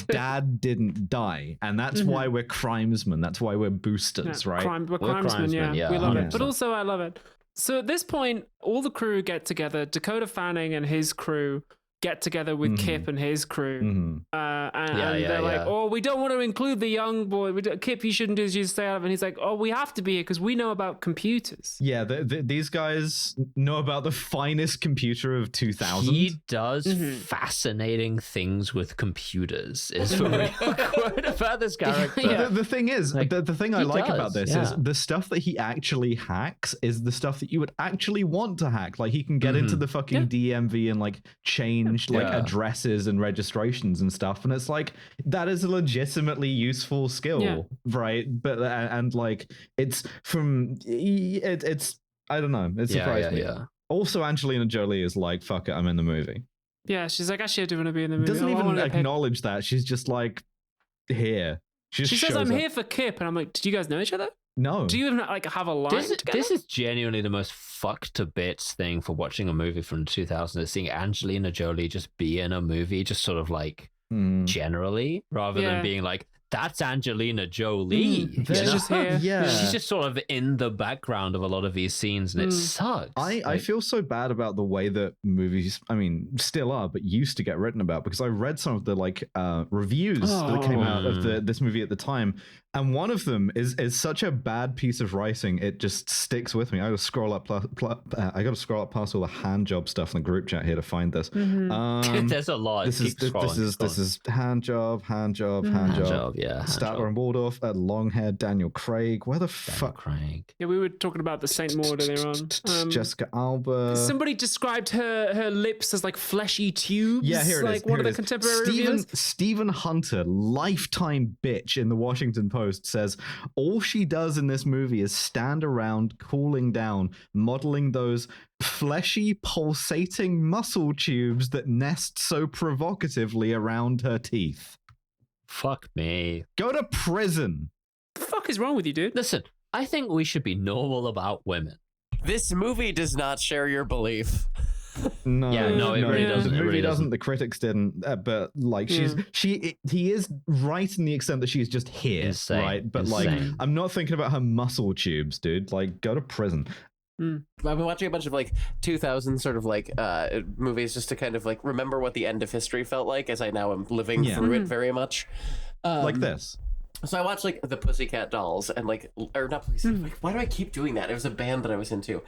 dad didn't die? And that's why we're crimesmen. That's why we're boosters, right? We're crimesmen, yeah. We love 100%. it. But also, I love it. So at this point, all the crew get together. Dakota Fanning and his crew get together with Kip and his crew. And they're like, oh, we don't want to include the young boy. Kip, you shouldn't do this, you should stay out of it. And he's like, oh, we have to be here because we know about computers. Yeah, these guys know about the finest computer of 2000. He does fascinating things with computers, is what we quote about this character. The thing is, like, the thing I like about this is the stuff that he actually hacks is the stuff that you would actually want to hack. Like, he can get into the fucking DMV and like change like addresses and registrations and stuff, and it's like, that is a legitimately useful skill, right? But and like it's I don't know, it surprised me. Also, Angelina Jolie is like, fuck it, I'm in the movie. Yeah, she's like, actually I do want to be in the movie. Doesn't even acknowledge that. She's just like, here. She says, I'm here for Kip, and I'm like, did you guys know each other? No. Do you even like have a line together? This is genuinely the most fucked to bits thing for watching a movie from 2000, is seeing Angelina Jolie just be in a movie, just sort of like generally, rather than being like, that's Angelina Jolie. She's just here. She's just sort of in the background of a lot of these scenes, and it sucks. I feel so bad about the way that movies, I mean, still are, but used to get written about, because I read some of the like reviews that came out of this movie at the time, and one of them is such a bad piece of writing, it just sticks with me. I got to scroll up past all the hand job stuff in the group chat here to find this. There's a lot. This is hand job. yeah. Statler and Waldorf, long-haired Daniel Craig. Where the fuck? Craig. Yeah, we were talking about the Saint Maud earlier on. Jessica Alba. Somebody described her lips as like fleshy tubes. Yeah, here it is. Like one of the contemporary reviews. Stephen Hunter, lifetime bitch in the Washington Post, says all she does in this movie is stand around cooling down, modeling those fleshy, pulsating muscle tubes that nest so provocatively around her teeth. Fuck me. Go to prison. What the fuck is wrong with you, dude? Listen, I think we should be normal about women. This movie does not share your belief. No, it really doesn't. The It movie really doesn't. The critics didn't. But like, he is right in the extent that she's just here, Insane. right? But Insane. like, I'm not thinking about her muscle tubes, dude. Like, go to prison. I've been watching a bunch of like 2000 sort of like movies just to kind of like remember what the end of history felt like, as I now am living through it very much. Like this. So I watched like the Pussycat Dolls and like, or not Pussycat. Like, why do I keep doing that? It was a band that I was into.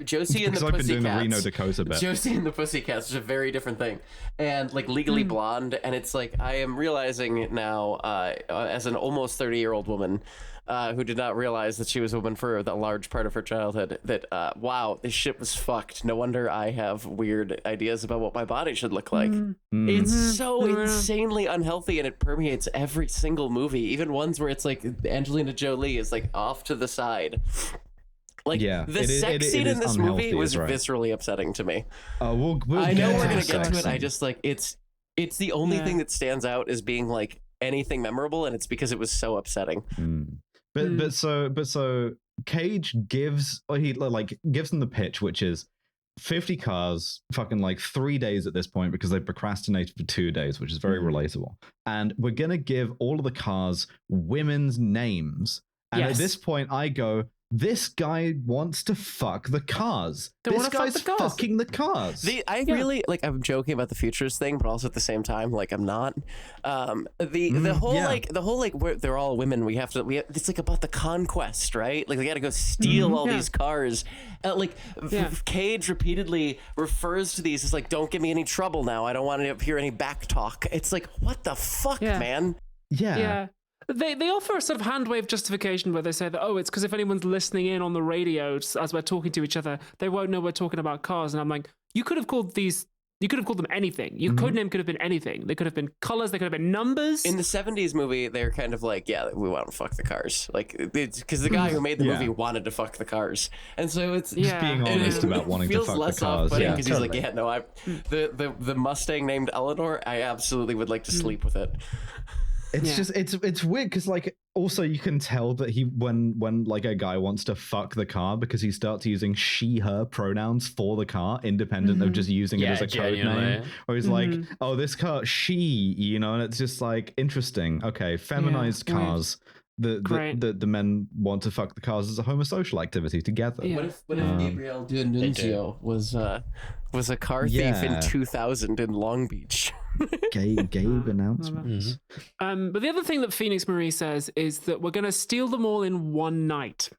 Josie and the Pussycats. I've been doing the Reno Dakota bit. Josie and the Pussycats is a very different thing, and like Legally Blonde, and it's like I am realizing now, as an almost 30-year-old woman. Who did not realize that she was a woman for the large part of her childhood, that, wow, this shit was fucked. No wonder I have weird ideas about what my body should look like. It's so insanely unhealthy, and it permeates every single movie, even ones where it's like Angelina Jolie is like off to the side. Like, the sex scene in this movie was viscerally upsetting to me. We'll I know we're going to get to it. I just like, it's the only thing that stands out as being like anything memorable, and it's because it was so upsetting. But so Cage gives them the pitch, which is 50 cars, fucking like 3 days at this point, because they procrastinated for 2 days, which is very relatable. And we're gonna give all of the cars women's names. And at this point, I go, this guy wants to fuck the cars. This guy's fucking the cars. Really like. I'm joking about the futures thing, but also at the same time, like I'm not. The whole where they're all women. It's like about the conquest, right? Like they got to go steal all these cars. Cage repeatedly refers to these as like, "Don't give me any trouble now. I don't want to hear any back talk." It's like, what the fuck, man? Yeah. They offer a sort of hand wave justification where they say that, it's because if anyone's listening in on the radio as we're talking to each other, they won't know we're talking about cars. And I'm like, you could have called them anything. Your code name could have been anything. They could have been colors. They could have been numbers. In the 70s movie, they're kind of like, we want to fuck the cars. Like, it's because the guy who made the movie wanted to fuck the cars. And so it's just being honest about wanting to fuck the cars. Because he's like, the Mustang named Eleanor, I absolutely would like to sleep with it. It's just it's weird because like also you can tell that he when like a guy wants to fuck the car because he starts using she/her pronouns for the car independent of just using it as a code name. Or he's like, oh, this car she, and it's just like interesting. Okay, feminized cars. The men want to fuck the cars as a homosocial activity together. Yeah. What if Gabriel D'Annunzio was a car thief in 2000 in Long Beach? Gabe announcements. But the other thing that Phoenix Marie says is that we're going to steal them all in one night.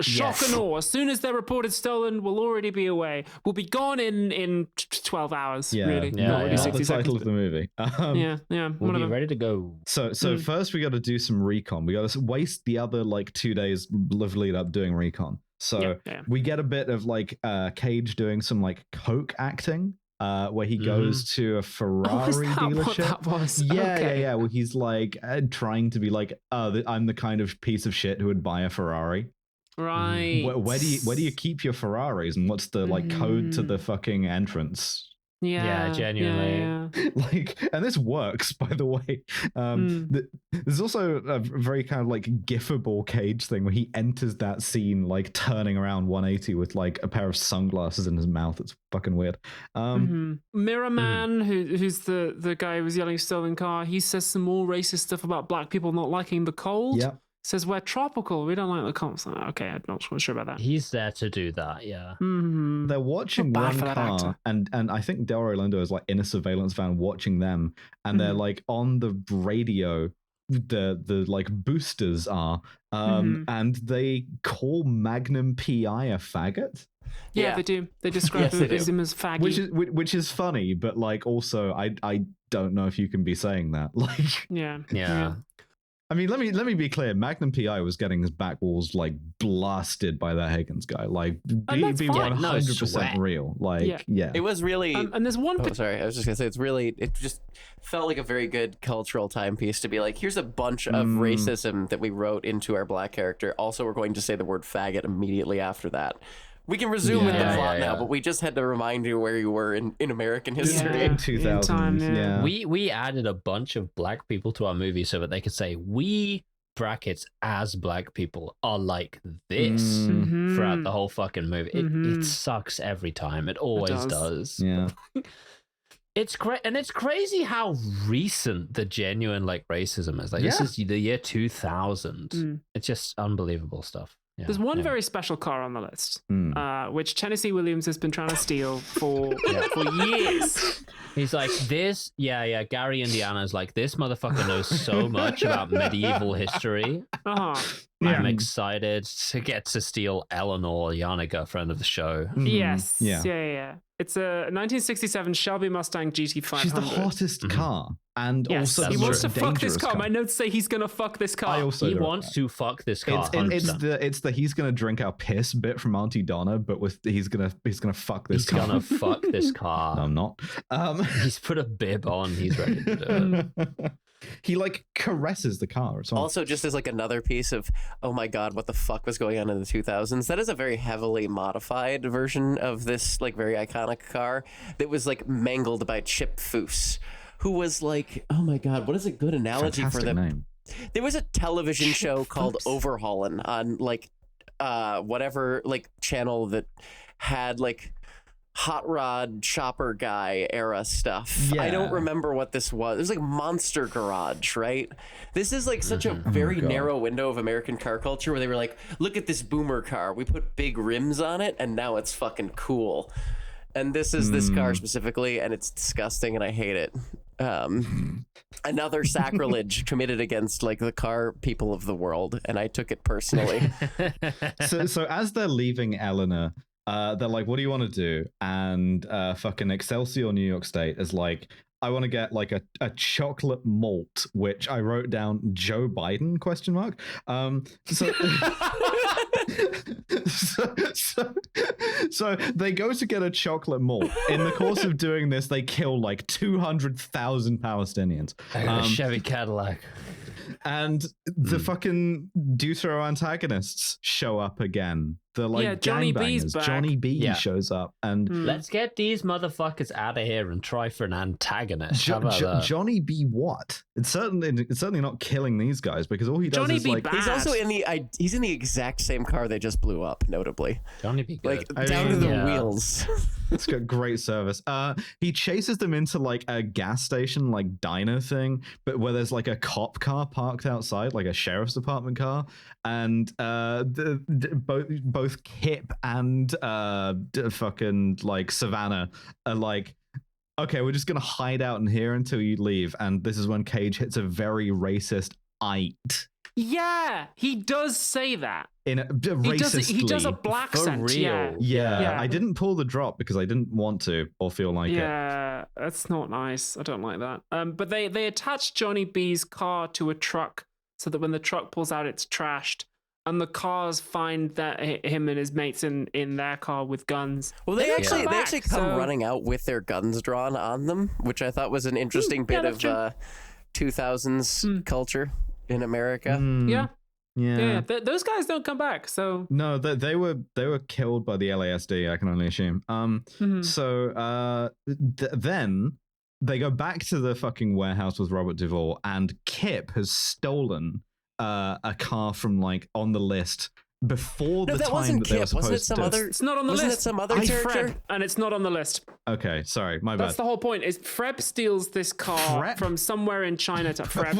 Shock and awe. As soon as they're reported stolen, we'll already be away. We'll be gone in 12 hours. Really, not the title of the movie. We'll be ready to go. So first we got to do some recon. We got to waste the other like 2 days lead up doing recon. So we get a bit of like Cage doing some like coke acting. Where he goes to a Ferrari dealership. What that was? Yeah. Where he's like trying to be like, I'm the kind of piece of shit who would buy a Ferrari. Right. Where do you keep your Ferraris, and what's the like code to the fucking entrance? Yeah, genuinely. Like, and this works, by the way. There's also a very kind of like gifable Cage thing where he enters that scene like turning around 180 with like a pair of sunglasses in his mouth. It's fucking weird. Mirror Man, who's the guy who was yelling stolen car, he says some more racist stuff about black people not liking the cold. Yeah. Says we're tropical. We don't like the cold. Okay, I'm not sure about that. He's there to do that. Yeah. They're watching one car, and I think Delroy Lindo is like in a surveillance van watching them, and they're like on the radio. The like boosters are, and they call Magnum PI a faggot. Yeah, they do. They describe him as faggy. Which is funny, but like also I don't know if you can be saying that. Like yeah. I mean, let me be clear. Magnum PI was getting his back walls like blasted by that Higgins guy. Like, be 100% real. Like, yeah. It was really. And there's one. Sorry, I was just gonna say it just felt like a very good cultural timepiece to be like, here's a bunch of racism that we wrote into our black character. Also, we're going to say the word faggot immediately after that. We can resume with the plot now, but we just had to remind you where you were in American history. In 2000. We added a bunch of black people to our movie so that they could say, we brackets as black people are like this throughout the whole fucking movie. It sucks every time. It always does. Yeah. It's great, and it's crazy how recent the genuine like racism is. Like this is the year 2000. It's just unbelievable stuff. Yeah, there's one very special car on the list, which Tennessee Williams has been trying to steal for years. He's like, this, Gary Indiana's like, this motherfucker knows so much about medieval history. I'm excited to get to steal Eleanor Yannick, friend of the show. Yes. Yeah. It's a 1967 Shelby Mustang GT500. She's the hottest car. And also he wants to fuck this car. My notes say he's gonna fuck this car. He wants to fuck this car. It's the he's gonna drink our piss bit from Auntie Donna, but with he's gonna fuck this car. He's gonna fuck this car. No, I'm not. He's put a bib on. He's ready to do it. He like caresses the car as well. Also, just as like another piece of, oh my god, what the fuck was going on in the 2000s? That is a very heavily modified version of this like very iconic car that was like mangled by Chip Foose, who was like, oh my god, what is a good analogy Fantastic for them? Name. There was a television show called Overhaulin' on like whatever like channel that had like hot rod chopper guy era stuff. I don't remember what this was. It was like Monster Garage, right? This is like such a very narrow window of American car culture where they were like, look at this boomer car. We put big rims on it and now it's fucking cool. And this is this car specifically, and it's disgusting and I hate it. Another sacrilege committed against like the car people of the world, and I took it personally. So as they're leaving Eleanor, they're like, what do you want to do? And fucking Excelsior New York State is like, I want to get like a chocolate malt, which I wrote down Joe Biden ? So they go to get a chocolate malt. In the course of doing this, they kill like 200,000 Palestinians. I got a Chevy Cadillac. And the fucking Deutero antagonists show up again. The like Johnny B's back. Johnny B shows up and let's get these motherfuckers out of here and try for an antagonist. How about that? Johnny B what? It's certainly not killing these guys because all he does Johnny is B like bad. He's also in the exact same car they just blew up, notably. Johnny B good. Like down to the wheels. It's got great service. He chases them into like a gas station, like diner thing, but where there's like a cop car parked outside, like a sheriff's department car, and both Kip and fucking like Savannah are like, okay, we're just gonna hide out in here until you leave. And this is when Cage hits a very racist "ite." Yeah, he does say that. In a racistly. He does a black accent. Yeah. I didn't pull the drop because I didn't want to or feel like it. Yeah, that's not nice. I don't like that. But they attach Johnny B's car to a truck so that when the truck pulls out, it's trashed. And the cars find that him and his mates in their car with guns. Well, they actually come running out with their guns drawn on them, which I thought was an interesting bit of 2000s culture in America. Yeah. Those guys don't come back. So no, they were killed by the LASD. I can only assume. So then they go back to the fucking warehouse with Robert Duvall, and Kip has stolen a car from like on the list before the time that they were supposed to. It's not on the list. Wasn't it some other character? Freb, and it's not on the list. Okay, sorry, my bad. That's the whole point. Is Freb steals this car from somewhere in Chinatown. Freb.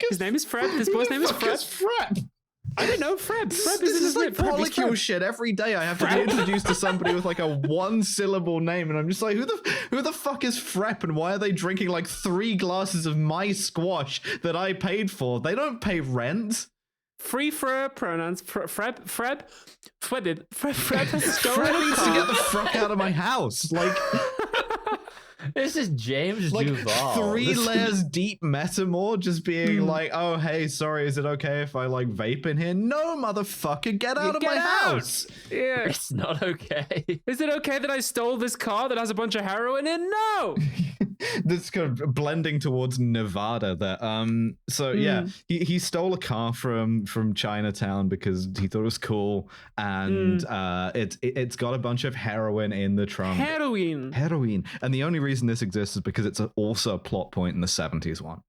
His name is Freb. This boy's name is Freb. I don't know, Freb. Freb is like polycule shit. Every day I have to be introduced to somebody with like a one-syllable name, and I'm just like, who the fuck is Frep, and why are they drinking like 3 glasses of my squash that I paid for? They don't pay rent. free for pronouns. Freb has stolen Fred a needs to car. get the fuck out of my house. Like, This is James like Duval. 3 layers deep metamore just being like, oh, hey, sorry, is it okay if I like vape in here? No, motherfucker, get out of my house. Yeah. It's not okay. Is it okay that I stole this car that has a bunch of heroin in? No. This kind of blending towards Nevada there. So yeah, he stole a car from Chinatown because he thought it was cool, and it's got a bunch of heroin in the trunk. Heroin. And the only reason this exists is because it's also a plot point in the 70s one.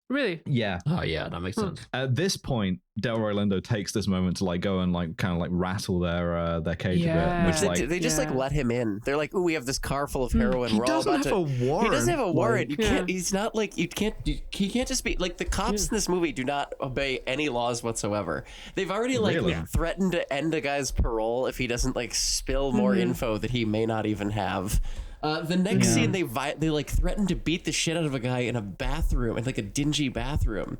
Really? Yeah. Oh yeah, that makes sense. At this point, Delroy Lindo takes this moment to like go and like kind of like rattle their cage a bit. Which, they just like let him in. They're like, "Ooh, we have this car full of heroin. He doesn't have a warrant. He doesn't have a warrant. Like, You can't. He's not like you can't. He can't just be like the cops in this movie do not obey any laws whatsoever. They've already like threatened to end a guy's parole if he doesn't like spill more info that he may not even have. The next scene, they like threaten to beat the shit out of a guy in a bathroom, in like a dingy bathroom.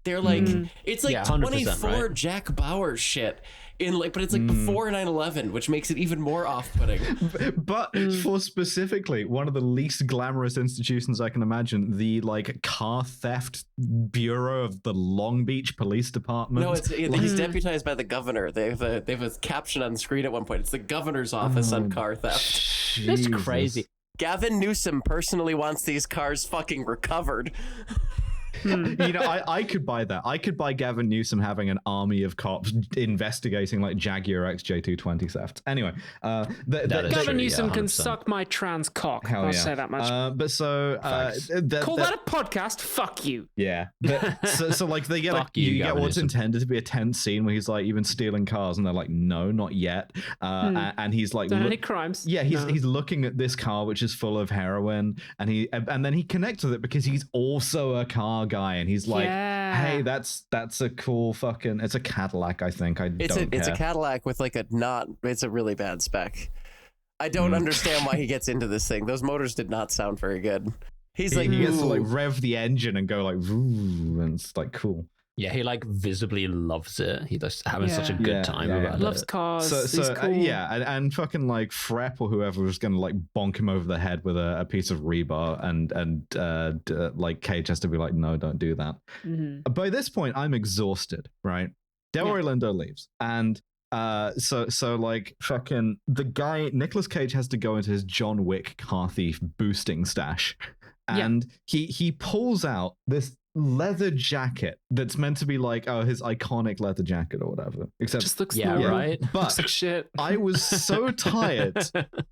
They're like, it's like 24 right? Jack Bauer shit in like, but it's like before 9/11, which makes it even more off-putting. But for specifically one of the least glamorous institutions I can imagine, the like car theft bureau of the Long Beach Police Department. No, he's deputized by the governor. They have a caption on screen at one point. It's the governor's office on car theft. That's crazy. Gavin Newsom personally wants these cars fucking recovered. You know, I could buy that. I could buy Gavin Newsom having an army of cops investigating like Jaguar XJ220 thefts. Anyway, Gavin Newsom can suck my trans cock. I'll say that much. But so call that a podcast? Fuck you. Yeah. So like they get you get what's intended to be a tense scene where he's like, "You've been stealing cars," and they're like, "No, not yet." And he's like, "Done any crimes?" Yeah, he's looking at this car which is full of heroin, and then he connects with it because he's also a car guy, and he's like, "Hey, that's a cool fucking. It's a Cadillac, I think. It's a Cadillac with like it's a really bad spec. I don't understand why he gets into this thing. Those motors did not sound very good. He gets to like rev the engine and go like, "Woo," and it's like cool. Yeah, he like visibly loves it. He just having such a good time about it. Loves cars. So cool. And fucking like Frepp or whoever was gonna like bonk him over the head with a piece of rebar, and like Cage has to be like, "No, don't do that." By this point, I'm exhausted. Right, Delroy Lindo leaves, and so like fucking the guy Nicolas Cage has to go into his John Wick car thief boosting stash, and he pulls out this leather jacket that's meant to be like his iconic leather jacket or whatever, except just looks right, but looks like shit. I was so tired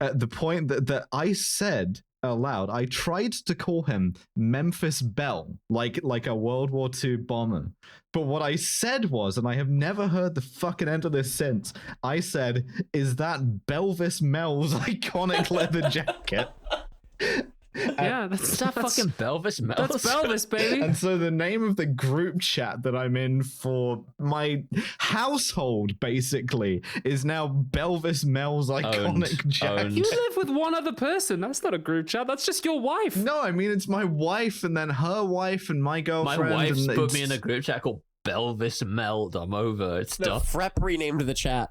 at the point that I said aloud, I tried to call him Memphis Belle, like a World War II bomber, but what I said was, and I have never heard the fucking end of this since, I said, "Is that Belvis Mel's iconic leather jacket?" That's fucking Belvis Mel's. That's Belvis, baby. And so the name of the group chat that I'm in for my household basically is now Belvis Mel's iconic jacket. You live with one other person. That's not a group chat. That's just your wife. No, I mean it's my wife and then her wife and my girlfriend. My wife's put me in a group chat called Belvis Meld. I'm over it. Stuff. Frepp renamed the chat.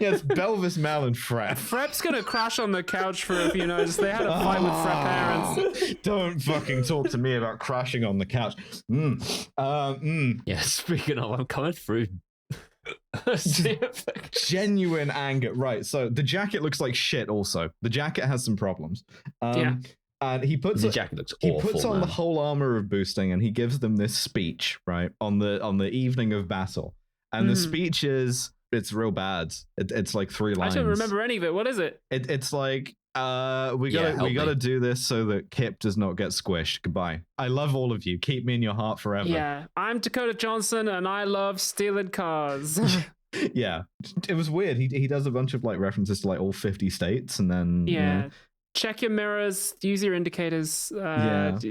Yes, Belvis Mel and Frepp. Frepp's gonna crash on the couch for a few nights. They had a fight with Frepp parents. Don't fucking talk to me about crashing on the couch. Yeah, speaking of, I'm coming through. Genuine anger. Right, so the jacket looks like shit also. The jacket has some problems. And he puts the jacket looks awful, puts on the whole armor of boosting, and he gives them this speech, right, on the evening of battle. And the speech is, it's real bad. It's like 3 lines. I don't remember any of it. What is it? It's like, we gotta do this so that Kip does not get squished. Goodbye. I love all of you. Keep me in your heart forever. Yeah, I'm Dakota Johnson, and I love stealing cars. Yeah, it was weird. He does a bunch of like references to like all 50 states, and then check your mirrors, use your indicators. That's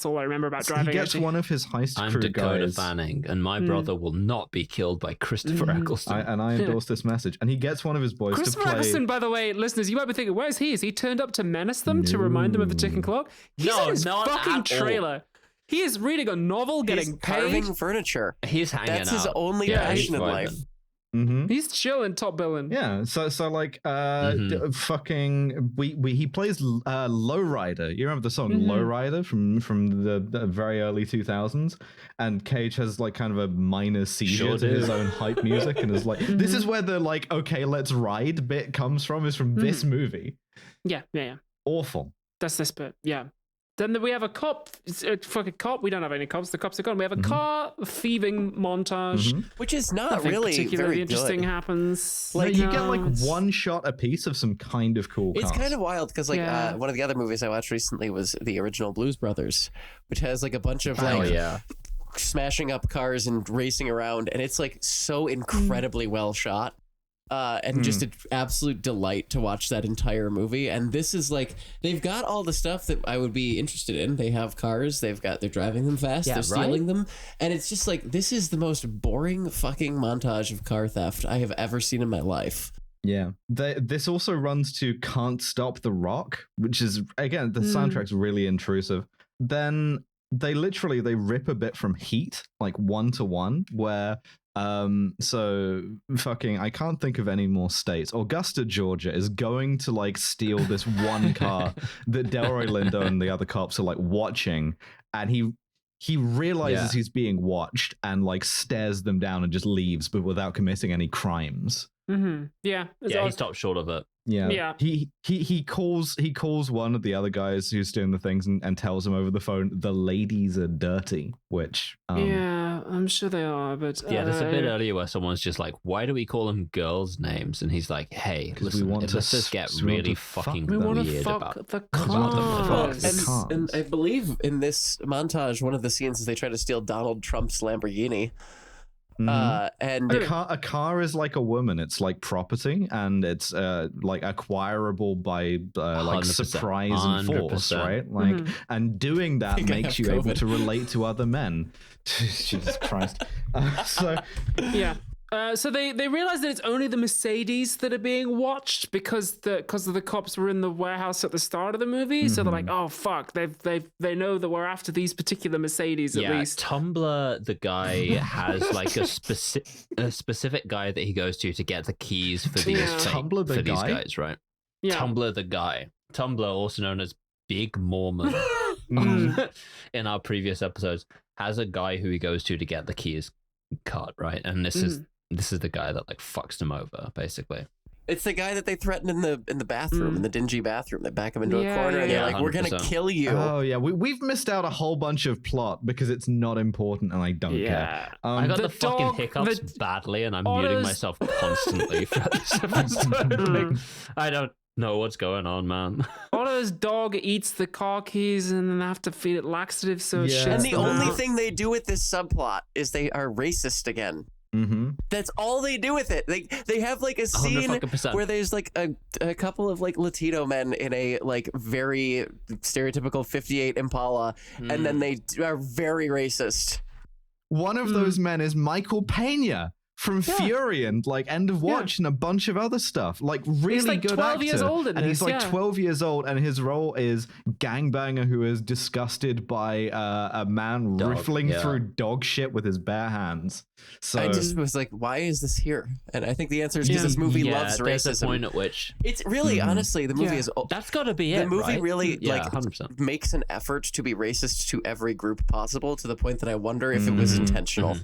all I remember about driving. He gets one of his heist crew Dakota guys. Fanning, and my brother will not be killed by Christopher Eccleston. I endorse this message. And he gets one of his boys Christopher to play. Eccleston, by the way, listeners, you might be thinking, where's he? Is he turned up to menace them, to remind them of the ticking clock? He's in his fucking trailer. He is reading a novel, getting paid. Carving furniture. He's hanging That's his out. only passion in life. Mm-hmm. He's chilling, top billing. Yeah, so like fucking he plays Lowrider. You remember the song Lowrider from the very early 2000s? And Cage has like kind of a minor seizure to his own hype music, and is like, this is where the like, okay, let's ride bit comes from, is from this movie. Yeah. Awful. That's this bit. Yeah. Then we have a cop. It's a fucking cop. We don't have any cops. The cops are gone. We have a car thieving montage, which is not Nothing really particularly very interesting good. happens. Like you get like one shot a piece of some kind of cool It's cars. kind of wild because like one of the other movies I watched recently was the original Blues Brothers, which has like a bunch of like smashing up cars and racing around, and it's like so incredibly well shot. And just an absolute delight to watch that entire movie. And this is like, they've got all the stuff that I would be interested in. They have cars, they're driving them fast, they're stealing them. And it's just like, this is the most boring fucking montage of car theft I have ever seen in my life. Yeah. This also runs to Can't Stop the Rock, which is, again, the soundtrack's really intrusive. Then they rip a bit from Heat, like 1-to-1, where so fucking I can't think of any more states. Augusta, Georgia is going to like steal this one car that Delroy Lindo and the other cops are like watching, and he realizes he's being watched and like stares them down and just leaves, but without committing any crimes. Yeah, he stopped short of it. Yeah. He calls one of the other guys who's doing the things and tells him over the phone, the ladies are dirty, which yeah, I'm sure they are, but there's a bit earlier where someone's just like, why do we call them girls' names? And he's like, hey, listen, let's just get really fucking weird about the cars. And I believe in this montage, one of the scenes is they try to steal Donald Trump's Lamborghini. And a car is like a woman. It's like property, and it's like acquirable by like 100%, surprise and force, right? Like, and doing that makes you able to relate to other men. Jesus Christ. So they realize that it's only the Mercedes that are being watched because the cops were in the warehouse at the start of the movie. So they're like, oh fuck, they know that we're after these particular Mercedes at least. Tumblr, the guy has like a specific guy that he goes to get the keys for these Tumblr, the these guy? guys, right? Yeah. Tumblr, the guy. Tumblr, also known as Big Mormon, in our previous episodes, has a guy who he goes to get the keys cut, right? And this is the guy that like fucks him over, basically. It's the guy that they threaten in the bathroom, in the dingy bathroom. They back him into a corner and they're like, 100%. We're going to kill you. Oh, yeah. We've missed out a whole bunch of plot because it's not important and I don't care. I got the fucking hiccups badly and I'm muting myself constantly for this episode. I don't know what's going on, man. Otto's dog eats the car keys and then they have to feed it laxatives so it shits And the them only out. thing they do with this subplot is they are racist again. That's all they do with it. They have like a scene 100%. where there's like a couple of like Latino men in a like very stereotypical 58 Impala, and then they are very racist. One of those men is Michael Pena from Fury and like End of Watch and a bunch of other stuff. Like really he's like good 12 actor. years old in and this, he's like 12 years old, and his role is gangbanger who is disgusted by a man riffling through dog shit with his bare hands. So I just was like, why is this here? And I think the answer is because this movie loves there's racism. a point at which It's really, honestly, the movie is... that's got to be it, The movie right? really like 100%. makes an effort to be racist to every group possible, to the point that I wonder if it was intentional.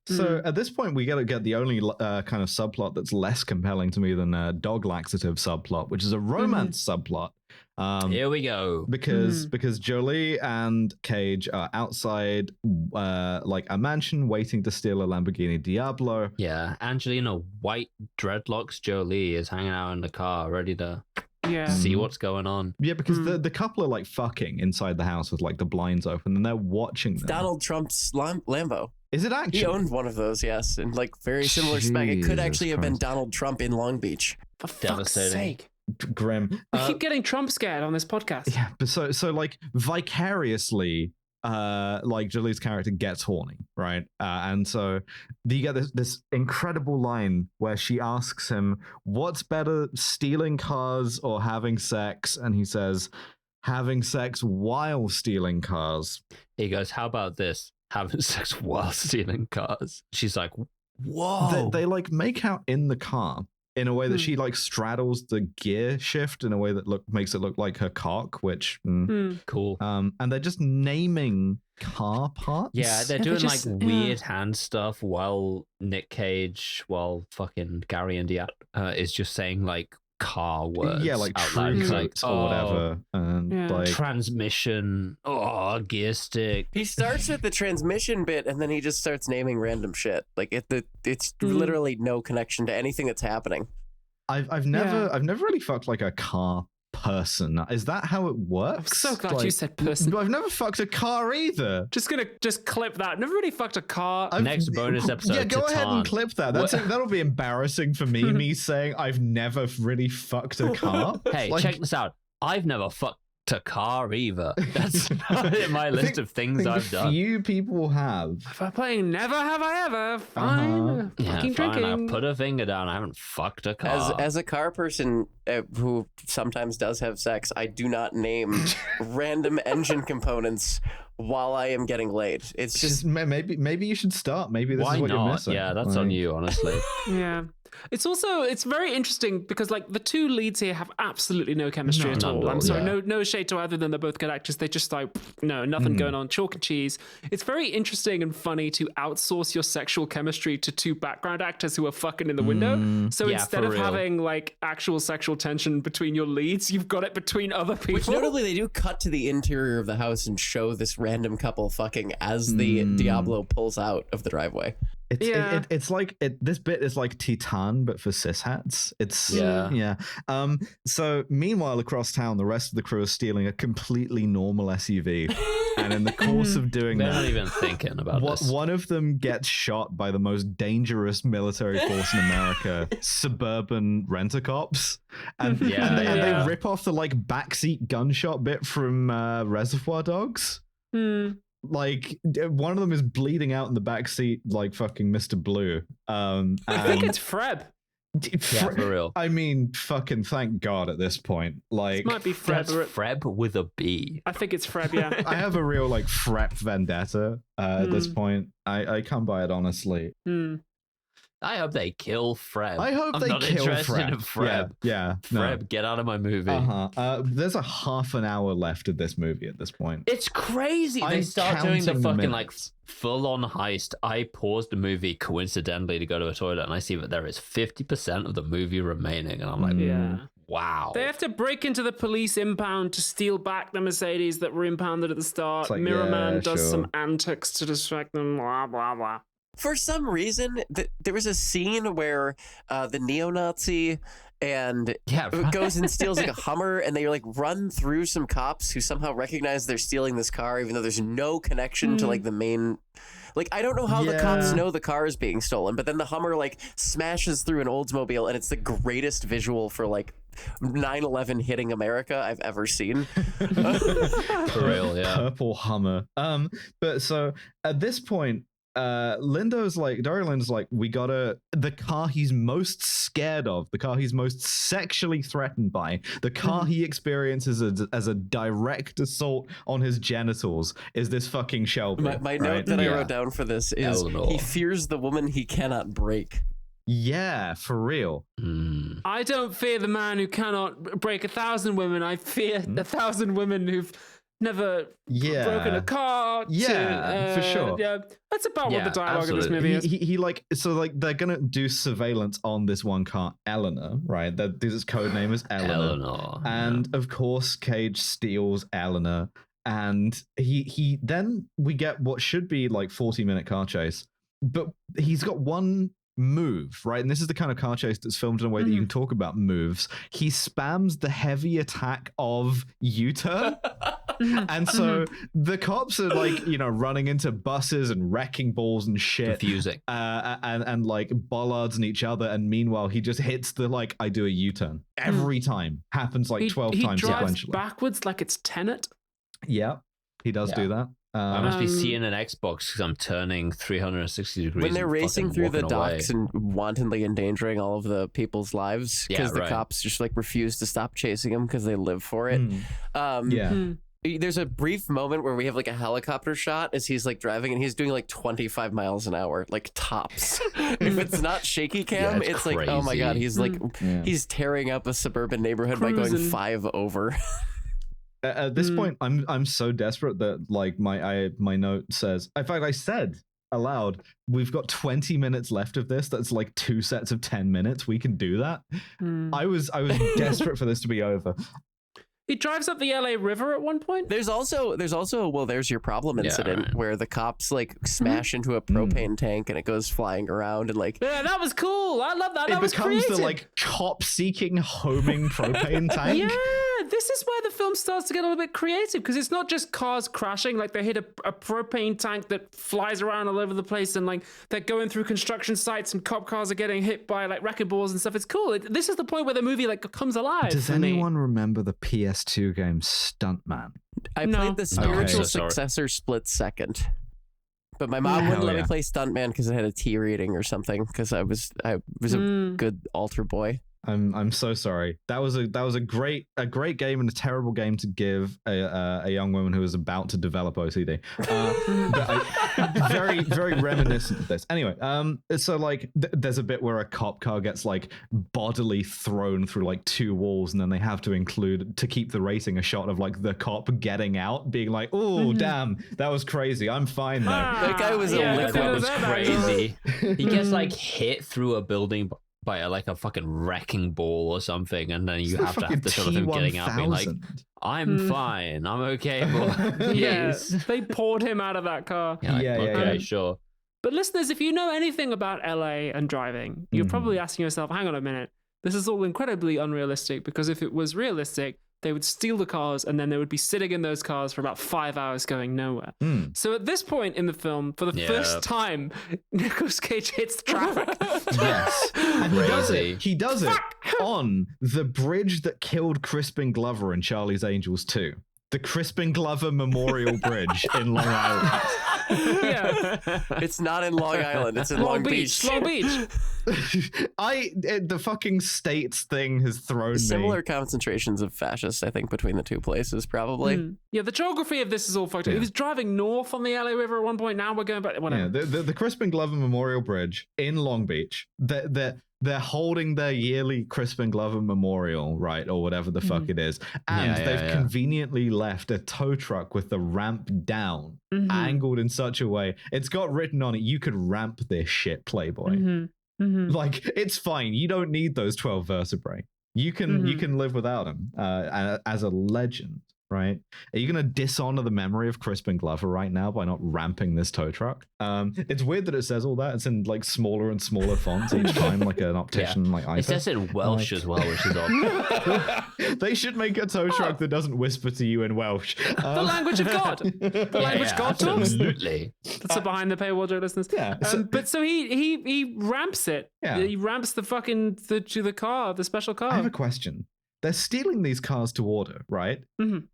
So at this point, we got to get the only kind of subplot that's less compelling to me than a dog laxative subplot, which is a romance subplot. Here we go. Because Jolie and Cage are outside like a mansion waiting to steal a Lamborghini Diablo. Yeah, Angelina White dreadlocks Jolie is hanging out in the car, ready to see what's going on. Yeah, because the couple are like fucking inside the house with like the blinds open, and they're watching them. Donald Trump's Lambo. Is it actually? He owned one of those, yes, and like very similar spec. It could actually have been Donald Trump in Long Beach. For fuck's sake. Grim. We keep getting Trump scared on this podcast. Yeah, but so like vicariously, like Jolie's character gets horny, right? And so you get this incredible line where she asks him, "What's better, stealing cars or having sex?" And he says, having sex while stealing cars. He goes, how about this? Having sex while stealing cars. She's like, whoa. They like make out in the car in a way that she like straddles the gear shift in a way that makes it look like her cock, which cool. And they're just naming car parts. Yeah, they're doing like weird hand stuff while Nick Cage, while fucking Gary Indiana is just saying like car words. Yeah, like true coats or whatever. And like transmission. Oh, gear stick. He starts with the transmission bit and then he just starts naming random shit. Like it's literally no connection to anything that's happening. I've never really fucked like a car person. Is that how it works? I'm so glad you said person. I've never fucked a car either. Just clip that. Never really fucked a car. Next bonus episode. Yeah, go ahead and clip that. That'll be embarrassing for me. Me saying I've never really fucked a car. Hey, check this out. I've never fucked a car either. That's not in my list of things I've done. Few people have. If I'm playing never have I ever. Fine. Fucking drinking. I put a finger down. I haven't fucked a car. As a car person who sometimes does have sex, I do not name random engine components while I am getting laid. It's just maybe you should start. Maybe this is what you're missing. Yeah, that's on you, honestly. Yeah. It's very interesting because like the two leads here have absolutely no chemistry at all. I'm sorry, no shade to either of them. They're both good actors. They just like nothing going on, chalk and cheese. It's very interesting and funny to outsource your sexual chemistry to two background actors who are fucking in the window. So instead of having like actual sexual tension between your leads, you've got it between other people. Which notably they do cut to the interior of the house and show this random couple fucking as the Diablo pulls out of the driveway. It's like this bit is like Titan, but for cishats. So meanwhile, across town, the rest of the crew is stealing a completely normal SUV, and in the course of doing they're not even thinking about this. One of them gets shot by the most dangerous military force in America, suburban rent-a-cops, and they rip off the like backseat gunshot bit from Reservoir Dogs. Like one of them is bleeding out in the back seat like fucking Mr. Blue. I think it's Freb. Yeah, for real. I mean, fucking thank God at this point. Like, this might be Freb. That's Freb with a B. I think it's Freb, yeah. I have a real like Frep vendetta at this point. I can't buy it honestly. I hope they kill Freb. I hope they kill Freb. In Freb. Yeah. Freb, get out of my movie. There's a half an hour left of this movie at this point. It's crazy. They start doing the fucking like full-on heist. I paused the movie coincidentally to go to a toilet, and I see that there is 50% of the movie remaining, and I'm like, wow. They have to break into the police impound to steal back the Mercedes that were impounded at the start. Like, Mirror Man does some antics to distract them. Blah blah blah. For some reason, there was a scene where the neo-Nazi goes and steals like a Hummer, and they like run through some cops who somehow recognize they're stealing this car, even though there's no connection to like the main. Like, I don't know how the cops know the car is being stolen, but then the Hummer like smashes through an Oldsmobile, and it's the greatest visual for like 9/11 hitting America I've ever seen. For real, yeah. Purple Hummer. But so at this point, Dario Lindo's like, the car he's most scared of, the car he's most sexually threatened by, the car he experiences as a direct assault on his genitals is this fucking Shelby. My note that I wrote down for this is he fears the woman he cannot break. Yeah, for real. I don't fear the man who cannot break 1,000 women. I fear 1,000 women who've never broken a car. For sure. Yeah, that's about what the dialogue of this movie is. He like, so like they're gonna do surveillance on this one car, Eleanor, right? This code name is Eleanor. And of course, Cage steals Eleanor, and he then we get what should be like 40-minute car chase, but he's got one move, right? And this is the kind of car chase that's filmed in a way that you can talk about moves. He spams the heavy attack of U-turn. And so the cops are like, running into buses and wrecking balls and shit. Confusing. And like bollards and each other. And meanwhile, he just hits the like, I do a U-turn. Every time. Happens like 12 times sequentially. He drives sequentially. backwards like it's Tenet. Yeah, he does do that. I must be seeing an Xbox because I'm turning 360 degrees. When they're racing through the docks and wantonly endangering all of the people's lives because the cops just like refuse to stop chasing them because they live for it. There's a brief moment where we have like a helicopter shot as he's like driving and he's doing like 25 miles an hour, like tops. If it's not shaky cam, it's like, oh my God, he's like, he's tearing up a suburban neighborhood by going 5 over. At this point, I'm so desperate that like my note says, in fact, I said aloud, we've got 20 minutes left of this. That's like 2 sets of 10 minutes. We can do that. I was desperate for this to be over. He drives up the LA River at one point. There's also well, there's your problem incident where the cops like smash into a propane tank and it goes flying around and like that was cool. I love that. It becomes the like cop seeking homing propane tank. Yeah, this is where the film starts to get a little bit creative because it's not just cars crashing, like they hit a propane tank that flies around all over the place and like they're going through construction sites and cop cars are getting hit by like wrecking balls and stuff. It's cool. This is the point where the movie like comes alive. Does anyone remember the PS2 game Stuntman? I played the spiritual successor Split Second. But my mom wouldn't let me play Stuntman because it had a T rating or something because I was a good altar boy. I'm so sorry. That was a great game and a terrible game to give a young woman who was about to develop OCD. But very very reminiscent of this. Anyway, so like there's a bit where a cop car gets like bodily thrown through like 2 walls, and then they have to include to keep the rating a shot of like the cop getting out, being like, "Oh damn, that was crazy. I'm fine though." That guy was that was crazy. He gets like hit through a building by like a fucking wrecking ball or something, and then you have the shot of him getting out being like, I'm fine, I'm okay, but they poured him out of that car. Sure. But listeners, if you know anything about LA and driving, you're probably asking yourself, hang on a minute, this is all incredibly unrealistic, because if it was realistic, they would steal the cars and then they would be sitting in those cars for about 5 hours going nowhere. So at this point in the film, for the first time, Nicolas Cage hits the traffic. Yes. And he does it on the bridge that killed Crispin Glover in Charlie's Angels 2. The Crispin Glover Memorial Bridge in Long Island. It's not in Long Island. It's in Long Beach. Long Beach. The fucking states thing has thrown Similar me. Concentrations of fascists, I think, between the two places, probably. Yeah, the geography of this is all fucked up. He was driving north on the LA River at one point. Now we're going back. Whatever. Yeah, the Crispin Glover Memorial Bridge in Long Beach. They're holding their yearly Crispin Glover Memorial, right, or whatever the fuck it is, and they've conveniently left a tow truck with the ramp down, angled in such a way it's got written on it, you could ramp this shit, Playboy. Like, it's fine. You don't need those 12 vertebrae. You can live without them as a legend, right? Are you going to dishonor the memory of Crispin Glover right now by not ramping this tow truck? It's weird that it says all that. It's in like smaller and smaller fonts each time, like an optician like iPad. It says it in Welsh as well, which is odd. They should make a tow truck that doesn't whisper to you in Welsh. The language of God. The language God talks. Absolutely. That's a behind the paywall joke, listeners. But so he ramps it. Yeah. He ramps the fucking to the car, the special car. I have a question. They're stealing these cars to order, right?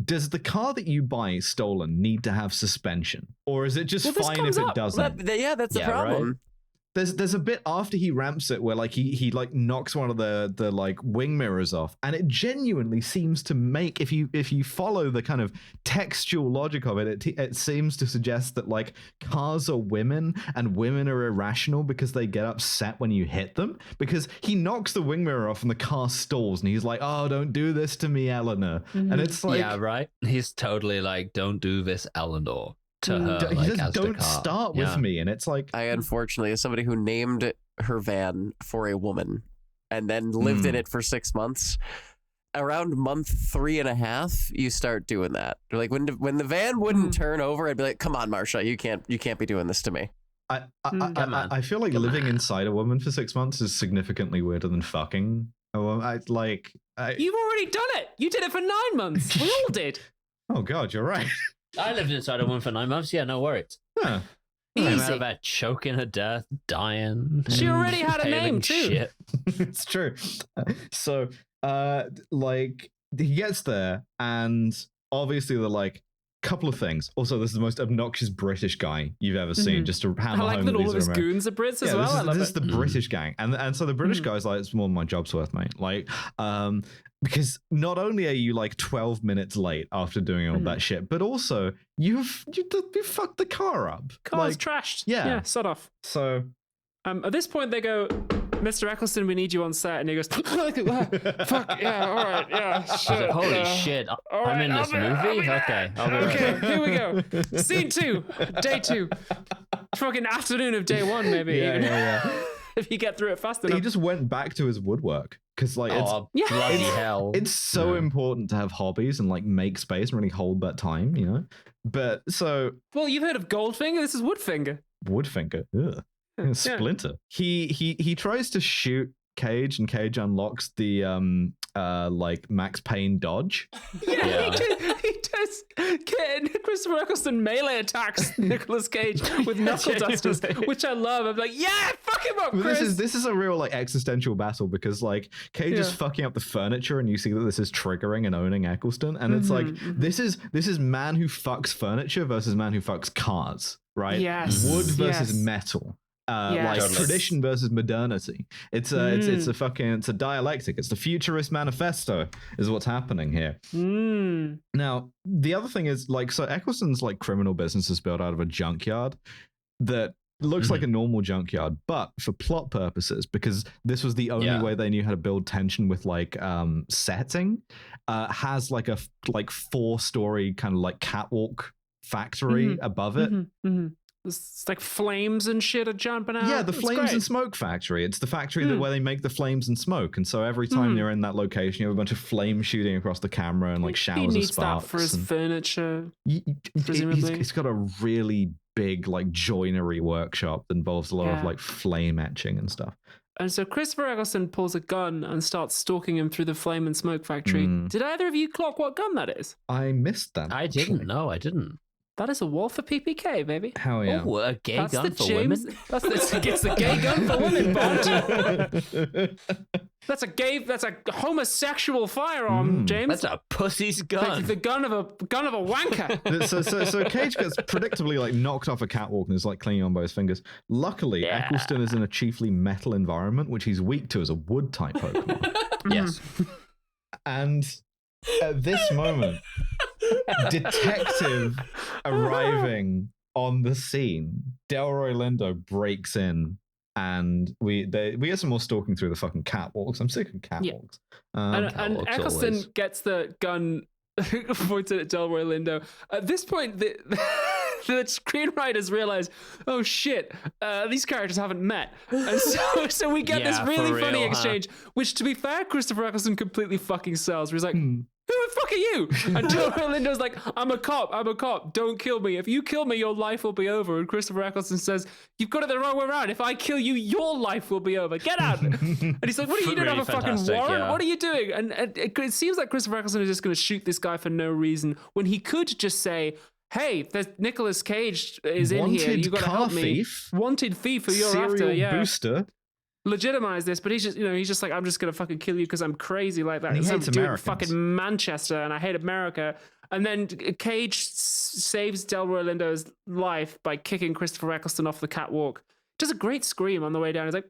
Does the car that you buy stolen need to have suspension? Or is it just fine if it doesn't? That's the problem. Right? There's a bit after he ramps it where like he like knocks one of the like wing mirrors off, and it genuinely seems to make, if you follow the kind of textual logic of it, it seems to suggest that like cars are women and women are irrational because they get upset when you hit them, because he knocks the wing mirror off and the car stalls and he's like, oh, don't do this to me, Eleanor. And it's like, he's totally like, don't do this, Eleanor. To her, he says, don't start with me, and it's like, I unfortunately, as somebody who named her van for a woman and then lived in it for 6 months, around month 3.5 you start doing that. Like when the van wouldn't turn over, I'd be like, come on, Marsha, you can't be doing this to me. I feel like living inside a woman for 6 months is significantly weirder than fucking a woman. You've already done it. You did it for 9 months. We all did. Oh God, you're right. I lived inside a woman for 9 months. Yeah, no worries. Huh. Came out of that choking to death, dying. She already had a name too. Shit. It's true. So, like, he gets there, and obviously they're like, couple of things. Also, this is the most obnoxious British guy you've ever seen. Just to hammer I like home that all these of his American- goons are Brits as well. This is the British gang, and so the British guy's like, it's more than my job's worth, mate. Like, because not only are you like 12 minutes late after doing all that shit, but also you fucked the car up. Car's trashed. Yeah, sod off. So at this point, they go, Mr. Eccleston, we need you on set. And he goes, fuck, yeah, all right, yeah, shit. Holy shit, I'm in this movie? Okay, I'll be right Okay, here we go. Scene 2, day 2. Fucking afternoon of day 1, maybe. Yeah. If you get through it fast enough. He just went back to his woodwork because like bloody hell. It's so important to have hobbies and like make space and really hold that time, you know. But so well, you've heard of Goldfinger. This is Woodfinger. Woodfinger, ugh. Splinter. He tries to shoot Cage, and Cage unlocks the like Max Payne dodge. He does. Christopher Eccleston melee attacks Nicolas Cage with knuckle dusters, which I love. I'm like, yeah, fuck him up, Chris. This is a real like existential battle because like Cage is fucking up the furniture, and you see that this is triggering and owning Eccleston, and it's like this is man who fucks furniture versus man who fucks cars, right? Yes. Wood versus metal. Like tradition versus modernity. It's a dialectic. It's the futurist manifesto is what's happening here. Now, the other thing is like, so Eccleston's like criminal business is built out of a junkyard that looks like a normal junkyard, but for plot purposes, because this was the only way they knew how to build tension with like setting, has like a 4-story kind of like catwalk factory above it. It's like flames and shit are jumping out. Yeah, the flames and smoke factory. It's the factory where they make the flames and smoke. And so every time you're in that location, you have a bunch of flames shooting across the camera and like showers of sparks. That for his furniture. He's got a really big like joinery workshop that involves a lot of like flame etching and stuff. And so Christopher Eccleston pulls a gun and starts stalking him through the flame and smoke factory. Did either of you clock what gun that is? I missed that. I didn't. No, I didn't. That is a Walther PPK, baby. Hell yeah. Oh, a gay gun for women? That's the gay gun for women, Bond. That's a homosexual firearm, James. That's a pussy's gun. The gun of a wanker. So Cage gets predictably like knocked off a catwalk and is like clinging on by his fingers. Luckily, Eccleston is in a chiefly metal environment, which he's weak to as a wood type Pokemon. Yes. And at this moment, detective arriving on the scene, Delroy Lindo breaks in, and we get some more stalking through the fucking catwalks. I'm sick of catwalks. And Eccleston gets the gun pointed at Delroy Lindo. At this point, the screenwriters realize, oh shit, these characters haven't met, and so we get this really funny exchange, which, to be fair, Christopher Eccleston completely fucking sells. Where he's like, who the fuck are you? And Delroy Lindo's like, I'm a cop, don't kill me. If you kill me, your life will be over. And Christopher Eccleston says, you've got it the wrong way around. If I kill you, your life will be over. Get out. And he's like, what are you doing? Have a fucking warrant? Yeah. What are you doing? And it seems like Christopher Eccleston is just going to shoot this guy for no reason, when he could just say, hey, there's Nicolas Cage is in here. You got to help me. Wanted thief who you're after. Yeah. Booster. Legitimize this, but he's just like, I'm just gonna fucking kill you because I'm crazy like that. He hates Americans. Fucking Manchester, and I hate America. And then Cage saves Delroy Lindo's life by kicking Christopher Eccleston off the catwalk. Does a great scream on the way down. He's like,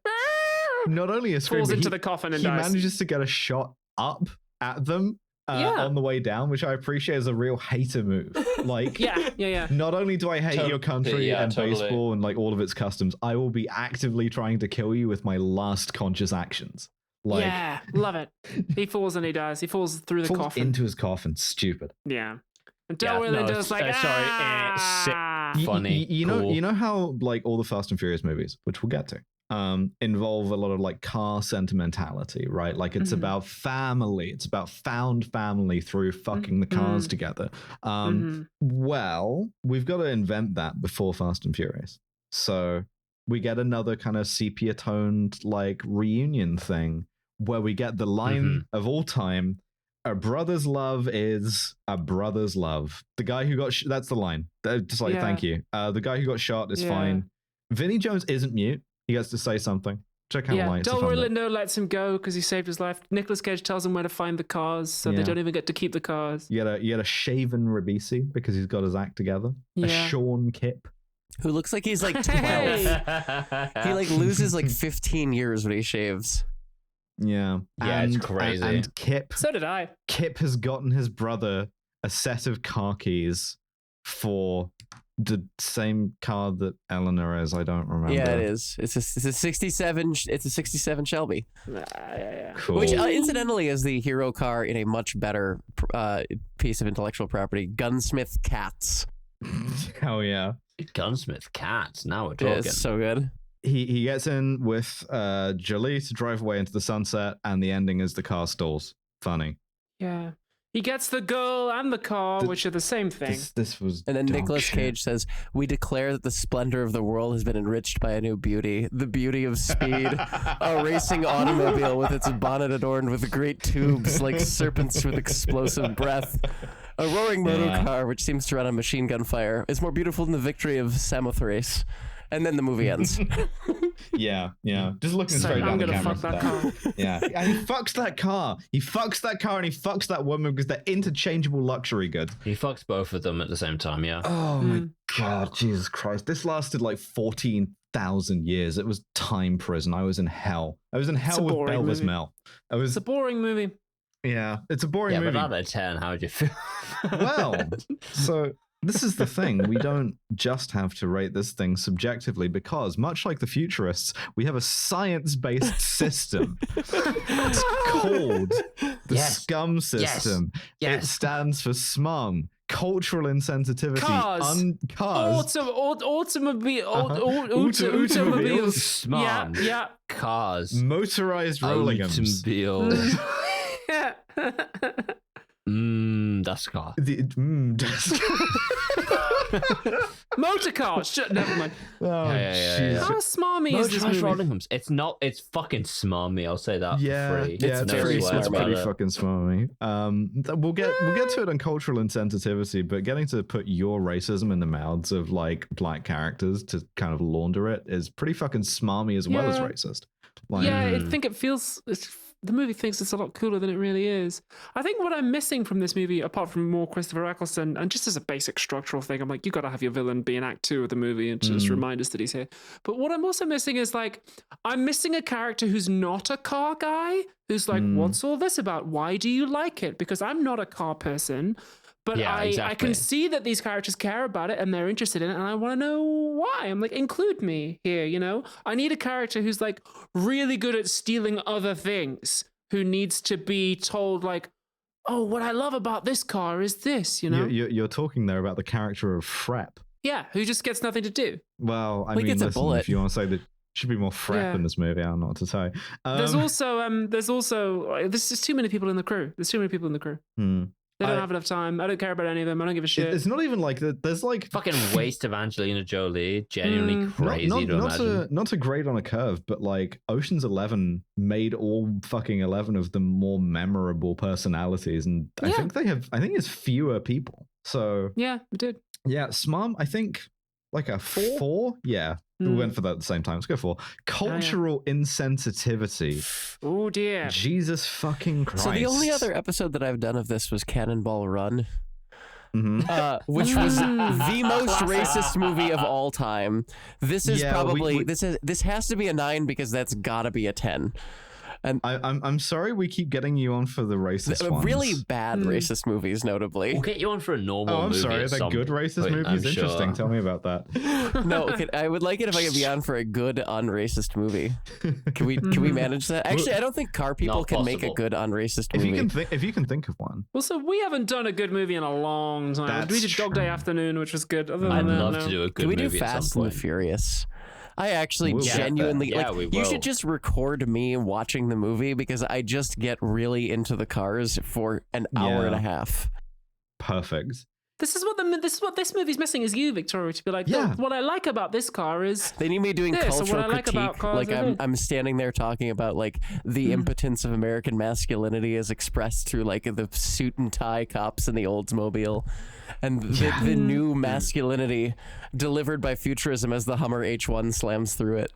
not only a scream, falls into the coffin and he dies. Manages to get a shot up at them. On the way down, which I appreciate as a real hater move. Like, yeah. Not only do I hate your country and baseball and like all of its customs, I will be actively trying to kill you with my last conscious actions. Like, yeah, love it. He falls and he dies. He falls through the coffin. Into his coffin. Stupid. Yeah. And Delroy Lindo's like, funny. You know how like all the Fast and Furious movies, which we'll get to, involve a lot of like car sentimentality, right? Like it's about family. It's about found family through fucking the cars together. Well, we've got to invent that before Fast and Furious. So we get another kind of sepia toned like reunion thing where we get the line of all time. A brother's love is a brother's love. The guy who got that's the line. Just like, thank you. The guy who got shot is fine. Vinnie Jones isn't mute. He gets to say something. Jack kind of likes Delroy Lindo lets him go because he saved his life. Nicolas Cage tells him where to find the cars, so they don't even get to keep the cars. You had a shaven Ribisi because he's got his act together. A Sean Kip. Who looks like he's like 12. He like loses like 15 years when he shaves. Yeah. It's crazy. And Kip. So did I. Kip has gotten his brother a set of car keys for the same car that Eleanor is. I don't remember. Yeah, it is. It's a 67. It's a 67 Shelby. Cool. Which incidentally is the hero car in a much better piece of intellectual property, Gunsmith Cats. Hell yeah. Gunsmith Cats. Now we're talking. It's so good. He gets in with Jolie to drive away into the sunset, and the ending is the car stalls. Funny. Yeah. He gets the girl and the car, which are the same thing. This was. And then Nicolas Cage says, "We declare that the splendor of the world has been enriched by a new beauty, the beauty of speed, a racing automobile with its bonnet adorned with great tubes like serpents with explosive breath. A roaring motor car which seems to run on machine gun fire is more beautiful than the victory of Samothrace." And then the movie ends. Yeah. Just looking straight down the camera. Fuck that car. Yeah. And he fucks that car. He fucks that car and he fucks that woman because they're interchangeable luxury goods. He fucks both of them at the same time, yeah. Oh my God, Jesus Christ. This lasted like 14,000 years. It was time prison. I was in hell. I was in hell with Belvis Mel. It's a boring movie. Yeah, it's a boring movie. But out of 10, how would you feel? Well, so this is the thing. We don't just have to rate this thing subjectively because, much like the futurists, we have a science-based system. It's called the SCUM system. Yes. It stands for SMUM. Cultural insensitivity. Cars. Cars. Automobiles. SMUM. Yeah. Cars. Motorized rollinghams. Automobiles. Das car. Motor cars. Never mind. Yeah. How smarmy is this movie? Rollinghams. It's not. It's fucking smarmy. I'll say that. Yeah, for free. it's very smart. It's pretty fucking smarmy. We'll get to it on cultural insensitivity, but getting to put your racism in the mouths of like black characters to kind of launder it is pretty fucking smarmy as well as racist. Like, I think it feels. The movie thinks it's a lot cooler than it really is. I think what I'm missing from this movie, apart from more Christopher Eccleston, and just as a basic structural thing, I'm like, you got to have your villain be in Act 2 of the movie and just remind us that he's here. But what I'm also missing is like, I'm missing a character who's not a car guy, who's like, what's all this about? Why do you like it? Because I'm not a car person. But I can see that these characters care about it and they're interested in it, and I want to know why. I'm like, include me here, you know? I need a character who's like really good at stealing other things, who needs to be told like, oh, what I love about this car is this, you know? You're talking there about the character of Frepp. Yeah, who just gets nothing to do. Well, I mean, listen, if you want to say that should be more Frepp in this movie, I don't know what to say. There's also there's too many people in the crew. There's too many people in the crew. They don't have enough time. I don't care about any of them. I don't give a shit. It's not even like there's like fucking waste of Angelina Jolie. Genuinely crazy to imagine. Not to grade on a curve, but like Ocean's 11 made all fucking 11 of the more memorable personalities, and I think it's fewer people. So yeah, it did. Yeah, SMUM, I think like a 4. Yeah. We went for that at the same time. Let's go for cultural insensitivity. Oh dear. Jesus fucking Christ. So the only other episode that I've done of this was Cannonball Run, which was the most racist movie of all time. This is probably this has to be a 9 because that's gotta be a 10. And I'm sorry we keep getting you on for the racist ones. Really bad racist movies, notably. We'll get you on for a normal movie. I'm sorry, they're good racist movies? Interesting. Tell me about that. No, I would like it if I could be on for a good unracist movie. Can we manage that? Actually, I don't think car people can make a good unracist movie. If you can think of one. Well, so we haven't done a good movie in a long time. We did Dog Day Afternoon, which was good. I'd love to do a good movie. Can we do Fast and the Furious? I actually genuinely you should just record me watching the movie because I just get really into the cars for an hour and a half. Perfect. This is what this movie's missing is you, Victoria, to be like, what I like about this car is they need me doing cultural critique. Like I'm standing there talking about like the impotence of American masculinity as expressed through like the suit and tie cops in the Oldsmobile, and the new masculinity delivered by futurism as the Hummer H1 slams through it.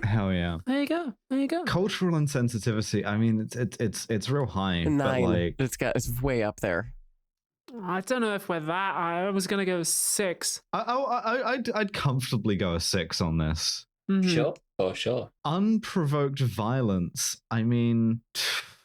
Hell yeah. There you go. Cultural insensitivity. I mean, it's real high. 9. But like, it's way up there. I don't know if we're that. I was gonna go 6. I'd comfortably go a 6 on this. Mm-hmm. Sure. Oh, sure. Unprovoked violence. I mean,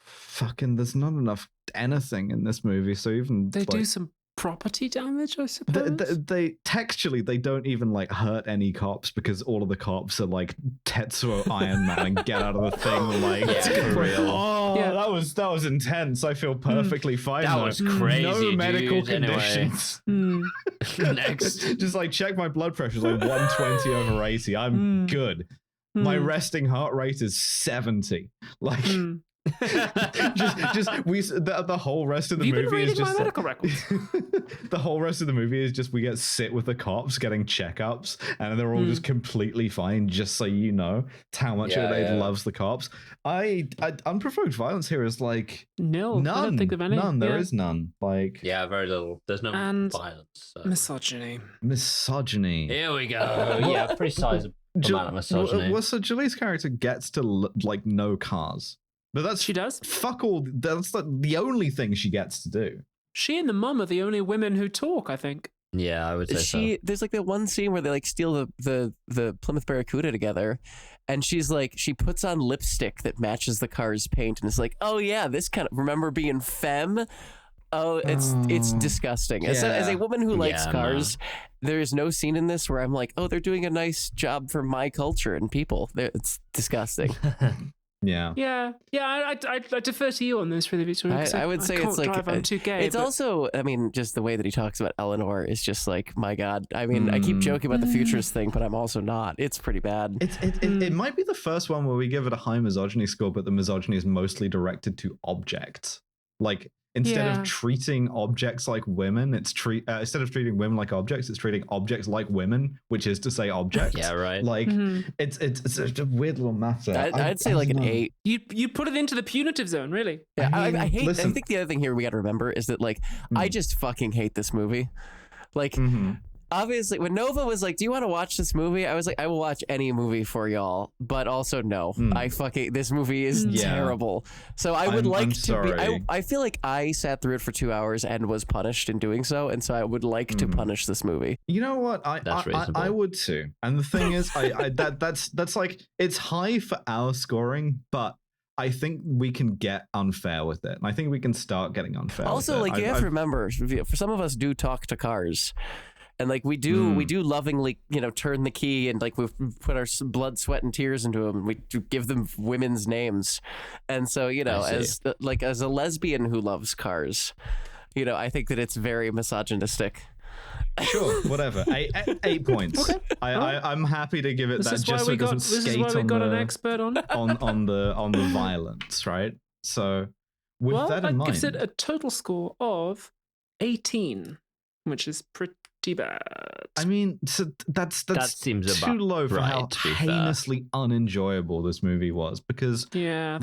fucking, there's not enough anything in this movie. So even they do some property damage, I suppose. They textually, they don't even like hurt any cops because all of the cops are like Tetsuo Iron Man and get out of the thing. Like, for real. Oh, yeah. that was intense. I feel perfectly fine. That was crazy. No medical dude. conditions. Anyway. Next, just like check my blood pressure is like 120 over 80. I'm good. My resting heart rate is 70. Like. The whole rest of the movie is just my medical records. The whole rest of the movie is just we get sit with the cops getting checkups and they're all just completely fine, just so you know how much Aid loves the cops. Unprovoked violence here is like none. I don't think of any. None. There is none. Like very little. There's no violence. So. Misogyny. Here we go. Pretty sizable amount of misogyny. Well, so Julie's character gets to like know cars. But she does. Fuck all. That's the only thing she gets to do. She and the mum are the only women who talk, I think. Yeah, I would say so. There's like that one scene where they like steal the Plymouth Barracuda together, and she's like, she puts on lipstick that matches the car's paint, and it's like, oh yeah, this kind of, remember being femme? Oh, it's disgusting. As a woman who likes cars, there is no scene in this where I'm like, oh, they're doing a nice job for my culture and people. It's disgusting. Yeah. I defer to you on this, really, Victoria. I would say it's like I'm too gay. It's also, I mean, just the way that he talks about Eleanor is just like, my God. I mean, I keep joking about the futurist thing, but I'm also not. It's pretty bad. It might be the first one where we give it a high misogyny score, but the misogyny is mostly directed to objects. Like, instead of treating objects like women, instead of treating women like objects, it's treating objects like women, which is to say objects. Yeah, right. Like it's a weird little matter. I'd say like an 8. You put it into the punitive zone, really. Yeah, I hate. Listen, I think the other thing here we got to remember is that like I just fucking hate this movie. Like. Obviously, when Nova was like, do you want to watch this movie? I was like, I will watch any movie for y'all, but also no. This movie is terrible. So I would like to be, I feel like I sat through it for 2 hours and was punished in doing so, and so I would like to punish this movie. You know what? I would too. And the thing is, that's like, it's high for our scoring, but I think we can get unfair with it. And I think we can start getting unfair also, with it. Like, you have to remember, for some of us do talk to cars. And like we do lovingly, turn the key and like we put our blood, sweat, and tears into them. We give them women's names, and so as a lesbian who loves cars, I think that it's very misogynistic. Sure, whatever. 8 points. Okay. I'm happy to give it that, just so it doesn't skate this is why we got an expert on on the violence, right? So with that in mind, gives it a total score of 18, which is pretty bad. I mean, so that seems too low for how heinously unenjoyable this movie was. Because I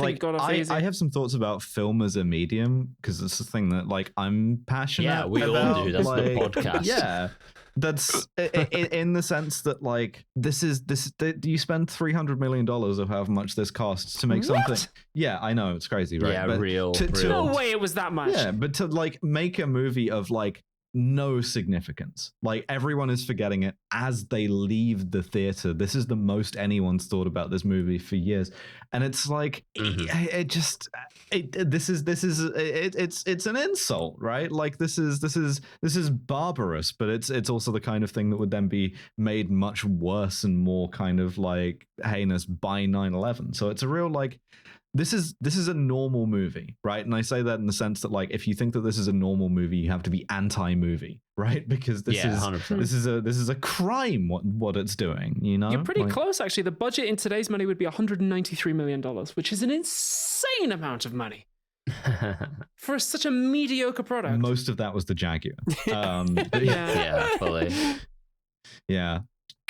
have some thoughts about film as a medium, because it's a thing that like I'm passionate. Yeah, we about, all do. That's the podcast. Yeah. That's in the sense that like you spend $300 million of however much this costs to make something. Yeah, I know, it's crazy, right? Yeah, but real. No way it was that much. Yeah, but to like make a movie of like no significance, like everyone is forgetting it as they leave the theater. This is the most anyone's thought about this movie for years, and it's like it's an insult, right? Like this is barbarous, but it's also the kind of thing that would then be made much worse and more kind of like heinous by 9/11. So it's a real like. This is a normal movie, right? And I say that in the sense that like if you think that this is a normal movie, you have to be anti-movie, right? Because this is a crime what it's doing, You're pretty close actually. The budget in today's money would be $193 million, which is an insane amount of money. For such a mediocre product. Most of that was the Jaguar. Yeah, fully. Yeah.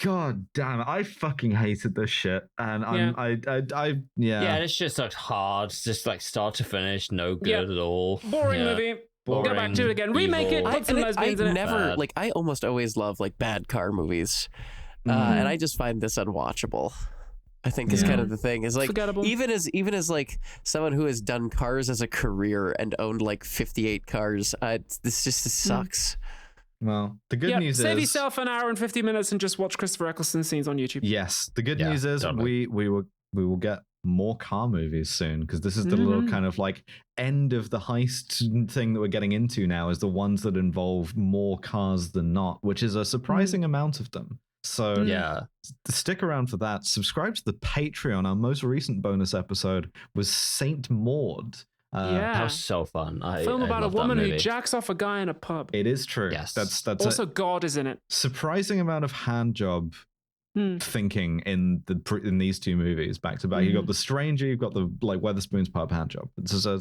God damn it! I fucking hated this shit, and it's just like hard, it's just like start to finish, no good at all. Boring movie. Go back to it again. Remake it. Put some lesbians in it. I almost always love like bad car movies, and I just find this unwatchable. I think is kind of the thing. Is like forgettable. even as like someone who has done cars as a career and owned like 58 cars, this sucks. Well, the good news save is yourself an hour and 50 minutes and just watch Christopher Eccleston scenes on YouTube. Yes, the good news is we will get more car movies soon, because this is the little kind of like end of the heist thing that we're getting into now, is the ones that involve more cars than not, which is a surprising amount of them. So stick around for that. Subscribe to the Patreon. Our most recent bonus episode was Saint Maud. That was so fun. Film about a woman who movie. jacks off a guy in a pub. It is true. Yes. That's also God is in it. Surprising amount of hand job thinking in these two movies back to back. You got The Stranger, you've got the like Weatherspoon's pub hand job. It's a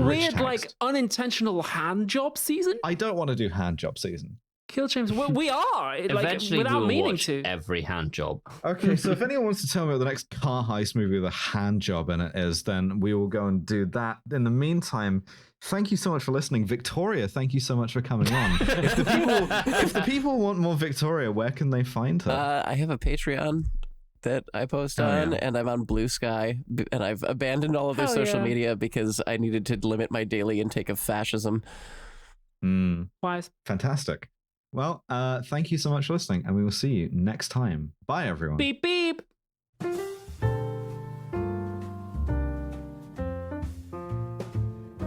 weird like unintentional hand job season. I don't want to do hand job season. Kill James. Well, we are eventually like, without we'll meaning watch to. every hand job. Okay, so if anyone wants to tell me what the next car heist movie with a hand job in it is, then we will go and do that. In the meantime, thank you so much for listening. Victoria, thank you so much for coming on. If the people want more Victoria, where can they find her? I have a Patreon that I post on, and I'm on Blue Sky, and I've abandoned all of their social media because I needed to limit my daily intake of fascism. Wise. Fantastic. Well, thank you so much for listening, and we will see you next time. Bye, everyone. Beep, beep.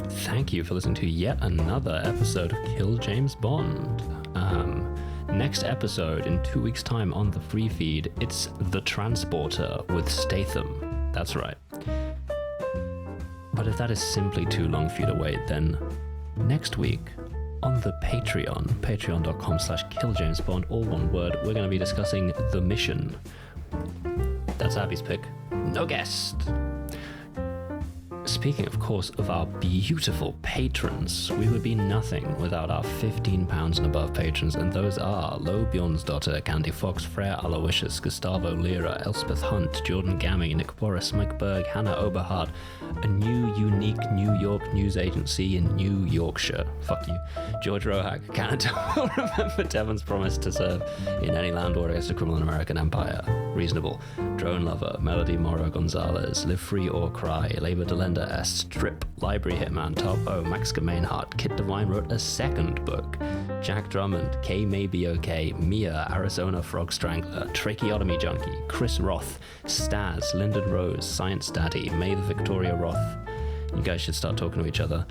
Thank you for listening to yet another episode of Kill James Bond. Next episode in 2 weeks' time on the free feed, it's The Transporter with Statham. That's right. But if that is simply too long for you to wait, then next week on the Patreon, patreon.com/killjamesbond, all one word, we're going to be discussing The Mission. That's Abby's pick. No guest. Speaking, of course, of our beautiful patrons, we would be nothing without our £15 and above patrons, and those are Lo Bjornsdotter, Candy Fox, Freya Aloysius, Gustavo Lira, Elspeth Hunt, Jordan Gammy, Nick Boris, Mike Berg, Hannah Oberhardt, a new, unique New York news agency in New Yorkshire. Fuck you. George Rohack, Canada will remember Devon's promise to serve in any land or against a criminal American empire. Reasonable. Drone Lover, Melody Morrow Gonzalez, Live Free or Cry, Labor Delenda S, Trip, Library Hitman, Top O, Max Gemainhart, Kit Devine wrote a second book, Jack Drummond, K May Be Okay, Mia, Arizona Frog Strangler, Tracheotomy Junkie, Chris Roth, Staz, Lyndon Rose, Science Daddy, May the Victoria Roth. You guys should start talking to each other.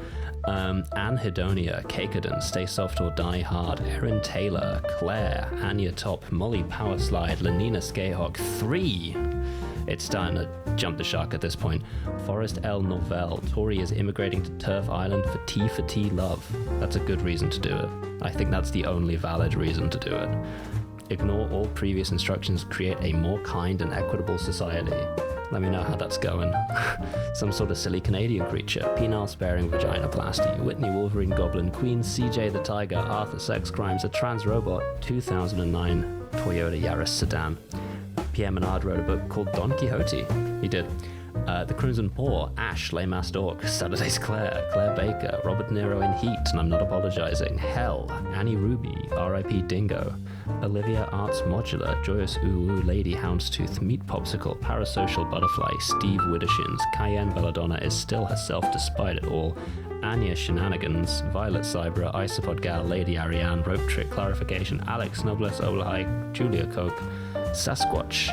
Anne Hedonia, Cakerden, Stay Soft or Die Hard, Erin Taylor, Claire, Anya Top, Molly Powerslide, Lenina Skayhawk, 3. It's starting to jump the shark at this point. Forrest L. Novell, Tori is immigrating to Turf Island for Tea Love. That's a good reason to do it. I think that's the only valid reason to do it. Ignore all previous instructions, create a more kind and equitable society. Let me know how that's going. Some sort of silly Canadian creature, penile sparing vaginoplasty, Whitney Wolverine Goblin, Queen, CJ the Tiger, Arthur Sex Crimes, a trans robot, 2009 Toyota Yaris sedan. Pierre Menard wrote a book called Don Quixote. He did. The Crimson Paw, Ash, Laymass Dork, Saturday's Claire, Claire Baker, Robert Nero in Heat, and I'm not apologizing, Hell, Annie Ruby, R.I.P. Dingo, Olivia Arts Modular, Joyous Ulu, Lady Houndstooth, Meat Popsicle, Parasocial Butterfly, Steve Widdershins, Cayenne Belladonna is still herself despite it all, Anya Shenanigans, Violet Cybra, Isopod Gal, Lady Ariane, Rope Trick Clarification, Alex Noblesse Olahai, Julia Coke, Sasquatch,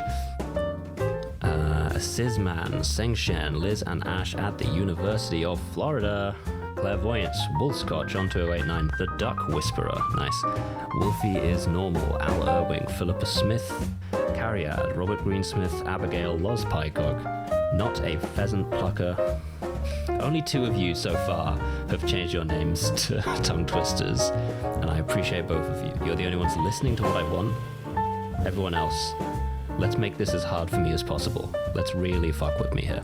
Sizman, Sengshen, Liz and Ash at the University of Florida, Clairvoyance, Woolscott, John 2089, The Duck Whisperer, nice, Wolfie is Normal, Al Irving, Philippa Smith, Cariad, Robert Greensmith, Abigail Loz Pycog, Not a Pheasant Plucker. Only 2 of you so far have changed your names to Tongue Twisters, and I appreciate both of you. You're the only ones listening to what I want. Everyone else, let's make this as hard for me as possible. Let's really fuck with me here.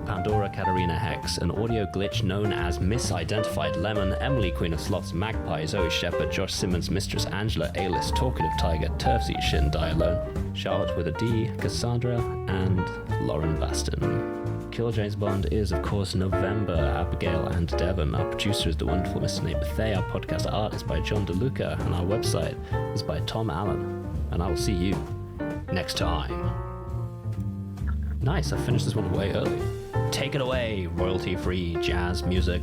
Pandora Katarina Hex, an audio glitch known as Misidentified Lemon, Emily Queen of Sloths, Magpie, Zoe Shepherd, Josh Simmons, Mistress Angela, A-List, Talkative Tiger, Turfseat Shin, Die Alone, Charlotte with a D, Cassandra, and Lauren Baston. Kill James Bond is, of course, November, Abigail and Devon. Our producer is the wonderful Mr. Nate Bethea. Our podcast art is by John DeLuca, and our website is by Tom Allen. And I will see you next time. Nice. I finished this one way early. Take it away, royalty-free jazz music